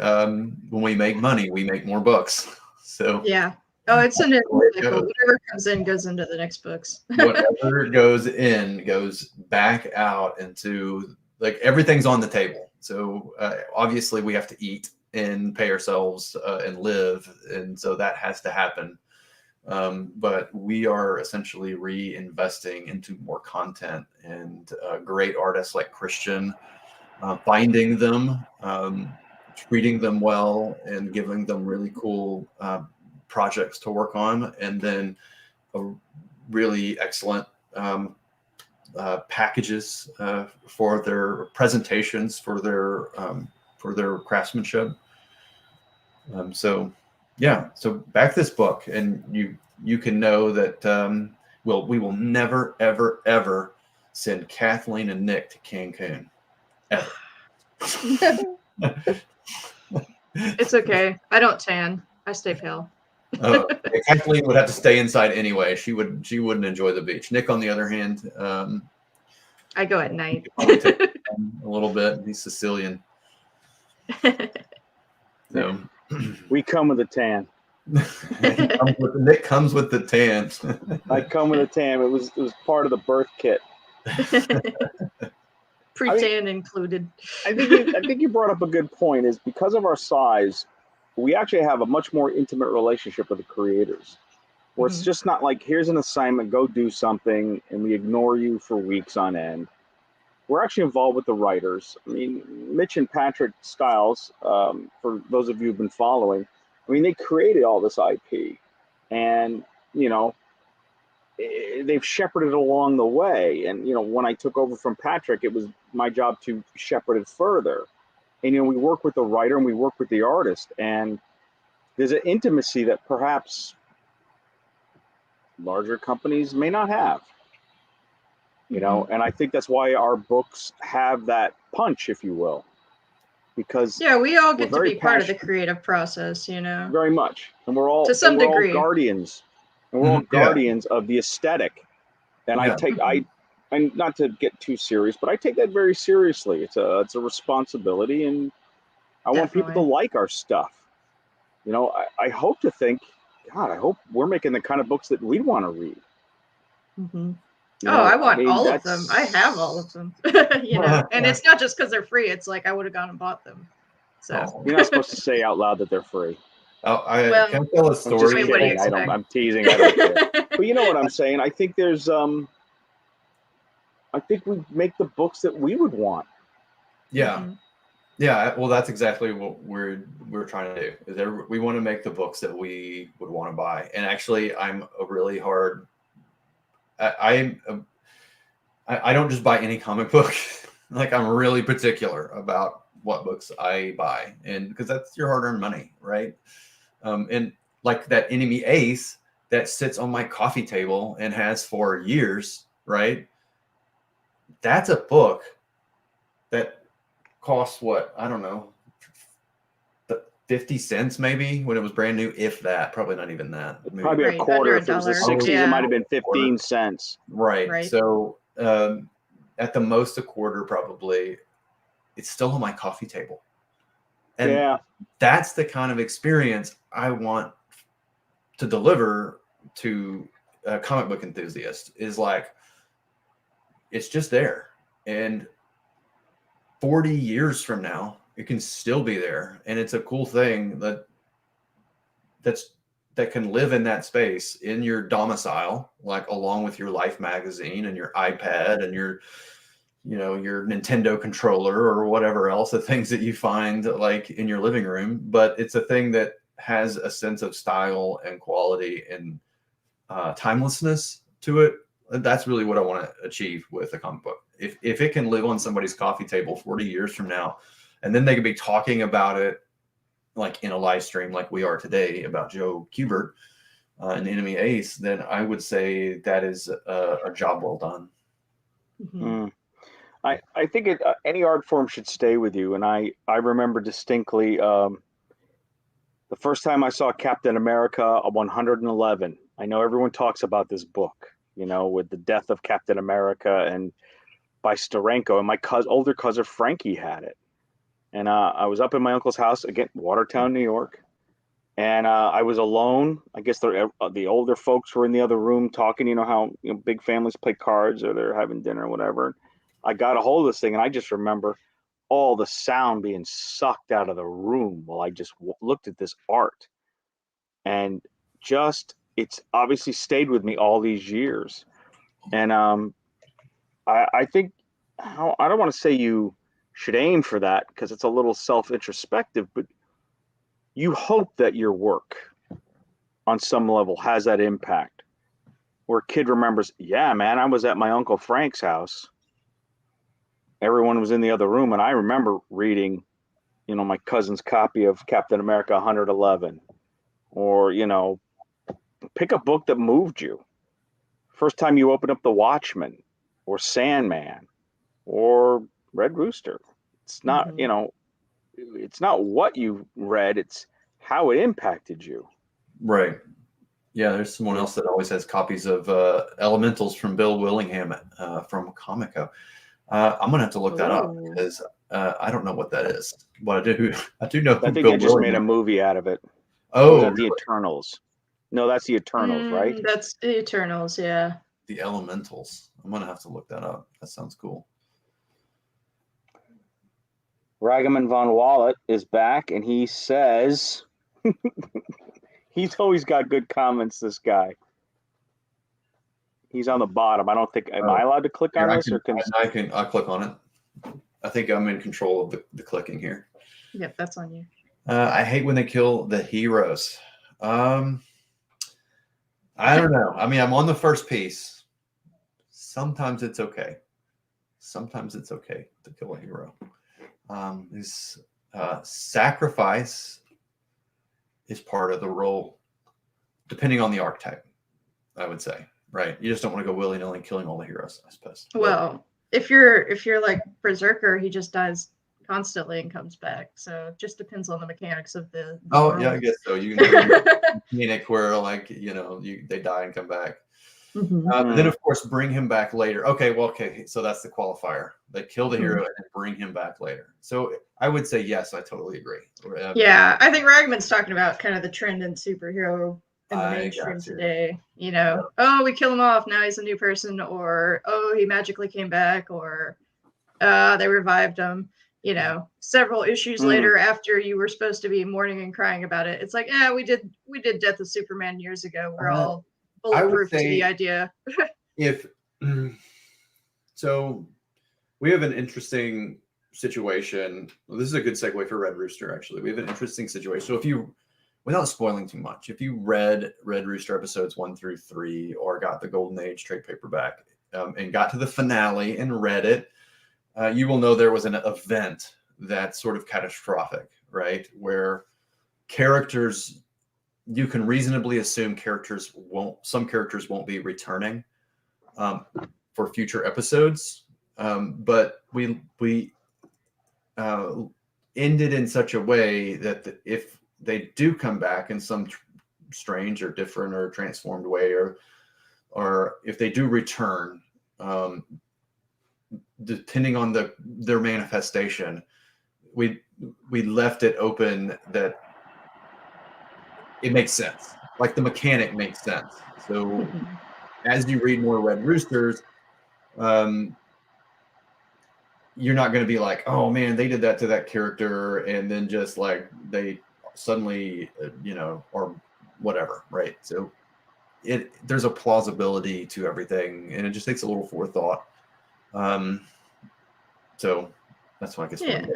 we make money, we make more books. So yeah. Oh, it's an cycle. Whatever comes in goes into the next books. Whatever goes in goes back out into, like, everything's on the table. So obviously we have to eat and pay ourselves and live, and so that has to happen. But we are essentially reinvesting into more content and great artists like Christian, finding them, treating them well, and giving them really cool projects to work on, and then really excellent packages for their presentations, for their craftsmanship. So back this book, and you can know that we will never ever send Kathleen and Nick to Cancun ever. It's okay. I don't tan. I stay pale. Kathleen would have to stay inside anyway. She wouldn't enjoy the beach. Nick, on the other hand, I go at night. a little bit. He's Sicilian. So we come with a tan. Nick comes with the tan. I come with a tan. It was part of the birth kit. Pre-tan included. I think you brought up a good point. Is because of our size, we actually have a much more intimate relationship with the creators, where it's just not like, here's an assignment, go do something, and we ignore you for weeks on end. We're actually involved with the writers. I mean, Mitch and Patrick Stiles, for those of you who've been following, I mean, they created all this IP, and they've shepherded along the way. And when I took over from Patrick, it was my job to shepherd it further. And we work with the writer and we work with the artist, and there's an intimacy that perhaps larger companies may not have. And I think that's why our books have that punch, if you will, because we all get to be part of the creative process, very much, and we're all to some degree all guardians, and we're all guardians of the aesthetic. And and not to get too serious, but I take that very seriously. It's a responsibility, and I want people to like our stuff. I hope to think, God, I hope we're making the kind of books that we want to read. I want all of them. I have all of them. And it's not just because they're free. It's like I would have gone and bought them. So you're not supposed to say out loud that they're free. I can tell a story. I'm teasing. I don't care. But you know what I'm saying? I think there's I think we make the books that we would want. Yeah. Yeah. Well, that's exactly what we're trying to do. Is we want to make the books that we would want to buy. And actually, I'm a really hard. I don't just buy any comic book. Like, I'm really particular about what books I buy, and because that's your hard-earned money, right? And like that Enemy Ace that sits on my coffee table and has for years, right? That's a book that costs what? I don't know, 50 cents maybe when it was brand new, if that. Probably not even that. Probably a quarter. If it was the 60s, it might have been 15 cents. Right. So at the most a quarter, probably. It's still on my coffee table. And that's the kind of experience I want to deliver to a comic book enthusiast, is like, it's just there. And 40 years from now, it can still be there. And it's a cool thing that can live in that space in your domicile, like along with your Life magazine and your iPad and your Nintendo controller or whatever else, the things that you find like in your living room. But it's a thing that has a sense of style and quality and timelessness to it. That's really what I want to achieve with a comic book. If it can live on somebody's coffee table 40 years from now, and then they could be talking about it like in a live stream like we are today about Joe Kubert, an enemy ace, then I would say that is a job well done. Mhm. I think any art form should stay with you. And I remember distinctly the first time I saw Captain America 111. I know everyone talks about this book, with the death of Captain America and by Steranko. And my older cousin Frankie had it. And I was up in my uncle's house, again, Watertown, New York. And I was alone. I guess the older folks were in the other room talking, how big families play cards or they're having dinner or whatever. I got a hold of this thing, and I just remember all the sound being sucked out of the room while I just looked at this art. And it's obviously stayed with me all these years. And I think, I don't want to say you should aim for that because it's a little self-introspective, but you hope that your work on some level has that impact where a kid remembers, yeah, man, I was at my Uncle Frank's house. Everyone was in the other room, and I remember reading, my cousin's copy of Captain America 111, or, pick a book that moved you. First time you open up The Watchmen or Sandman or Red Rooster. It's not, it's not what you read, it's how it impacted you. Right. Yeah, there's someone else that always has copies of Elementals from Bill Willingham from Comico. I'm gonna have to look that up because I don't know what that is. But I do know. I think they just made a movie out of it. Oh, really? The Eternals. No, that's the Eternals, right? That's the Eternals, yeah. The Elementals. I'm gonna have to look that up. That sounds cool. Ragaman Von Wallet is back, and he says he's always got good comments. This guy. He's on the bottom. I don't think. Am I allowed to click on this? I'll click on it. I think I'm in control of the clicking here. Yep, that's on you. I hate when they kill the heroes. I don't know. I mean, I'm on the first piece. Sometimes it's okay. Sometimes it's okay to kill a hero. This sacrifice is part of the role, depending on the archetype, I would say. Right? You just don't want to go willy-nilly killing all the heroes, I suppose. Well, if you're like Berserker, he just dies constantly and comes back. So it just depends on the mechanics of the Oh, world. yeah, I guess so. You can mechanic where they die and come back. Mm-hmm. Then of course bring him back later. Okay, so that's the qualifier. They kill the hero and then bring him back later. So I would say yes, I totally agree. Yeah, I think Ragaman's talking about kind of the trend in superhero in the mainstream today. Oh, we kill him off, now he's a new person, or oh, he magically came back, or they revived him. Several issues later, after you were supposed to be mourning and crying about it, it's like, we did Death of Superman years ago. We're all bulletproof to the idea. So we have an interesting situation. Well, this is a good segue for Red Rooster, actually. We have an interesting situation. So without spoiling too much, if you read Red Rooster episodes 1 through 3 or got the Golden Age trade paperback and got to the finale and read it, you will know there was an event that's sort of catastrophic, right? Where characters, you can reasonably assume some characters won't be returning for future episodes. But we ended in such a way that if they do come back in some strange or different or transformed way, or if they do return, depending on their manifestation, we left it open that it makes sense. Like the mechanic makes sense. So as you read more Red Roosters, you're not going to be like, oh man, they did that to that character, and then just like they suddenly, or whatever, right? So there's a plausibility to everything, and it just takes a little forethought. So that's why I guess if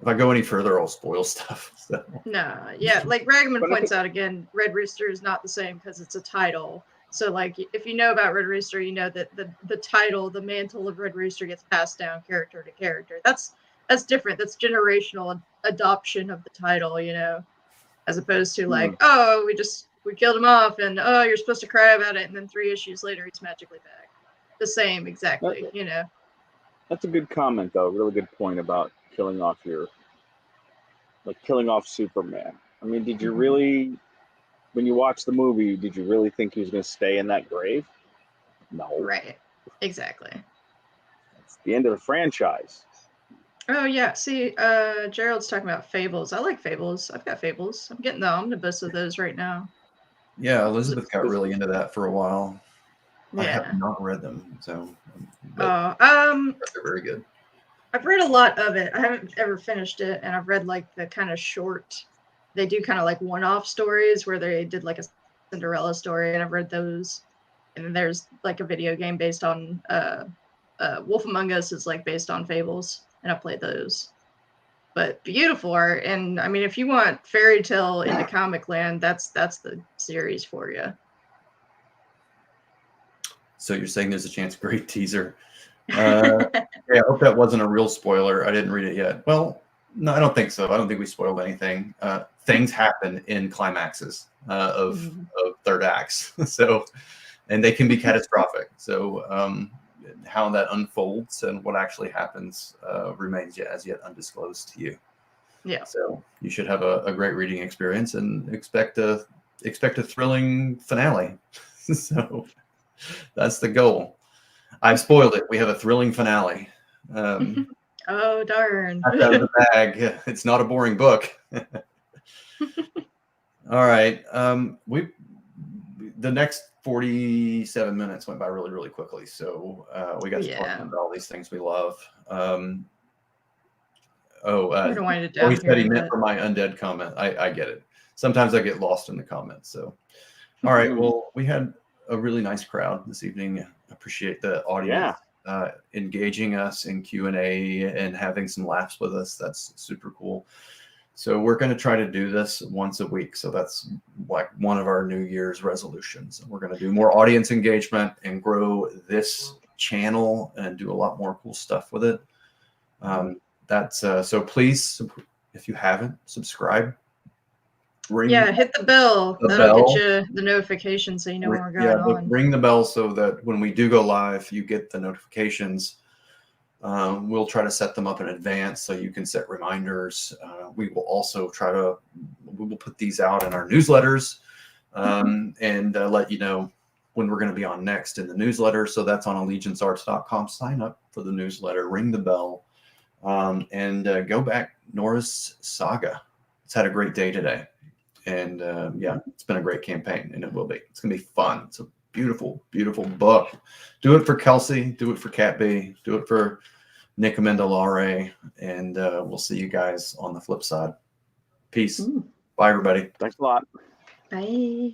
I go any further, I'll spoil stuff. So. No, yeah, like Ragaman points out again, Red Rooster is not the same because it's a title. So, like, if you know about Red Rooster, you know that the title, the mantle of Red Rooster gets passed down character to character. That's different. That's generational adoption of the title, as opposed to like, oh, we just we killed him off, and oh, you're supposed to cry about it, and then 3 issues later, he's magically back. The same, exactly. You know. That's a good comment, though. Really good point about killing off Superman. I mean, did you really, when you watched the movie, did you really think he was going to stay in that grave? No. Right. Exactly. It's the end of the franchise. Oh yeah. See, Gerald's talking about Fables. I like Fables. I've got Fables. I'm getting the omnibus of those right now. Yeah, Elizabeth got really into that for a while. Yeah. I have not read them, so. Oh, they're very good. I've read a lot of it. I haven't ever finished it, and I've read like the kind of short. They do kind of like one-off stories where they did like a Cinderella story, and I've read those. And then there's like a video game based on Wolf Among Us is like based on Fables, and I played those. But beautiful art, and I mean, if you want fairy tale into comic land, that's the series for you. So you're saying there's a chance? Great teaser. Yeah, I hope that wasn't a real spoiler. I didn't read it yet. Well, no, I don't think so. I don't think we spoiled anything. Things happen in climaxes of third acts, so, and they can be catastrophic. So how that unfolds and what actually happens remains as yet undisclosed to you. Yeah. So you should have a great reading experience and expect a thrilling finale. So that's the goal. I've spoiled it. We have a thrilling finale. Oh darn! Out of the bag. It's not a boring book. All right. The next 47 minutes went by really, really quickly. So we got to talk about all these things we love. I'm gonna wind it down he said he here, meant for my undead comment. I get it. Sometimes I get lost in the comments. So, all right. Well, we had a really nice crowd this evening. Appreciate the audience engaging us in Q&A and having some laughs with us. That's super cool. So we're going to try to do this once a week. So that's like one of our New Year's resolutions. We're going to do more audience engagement and grow this channel and do a lot more cool stuff with it. So please, if you haven't, subscribe. Hit the bell. That'll get you the notification so you know when we're going on. Ring the bell so that when we do go live, you get the notifications. We'll try to set them up in advance so you can set reminders. We will also we will put these out in our newsletters and let you know when we're going to be on next in the newsletter. So that's on allegiancearts.com. Sign up for the newsletter, ring the bell, and go back Norah's saga. It's had a great day today. And it's been a great campaign, and it will be. It's going to be fun. It's a beautiful, beautiful book. Do it for Kelsey. Do it for Cat B. Do it for Nick Amendolare. And we'll see you guys on the flip side. Peace. Bye, everybody. Thanks a lot. Bye.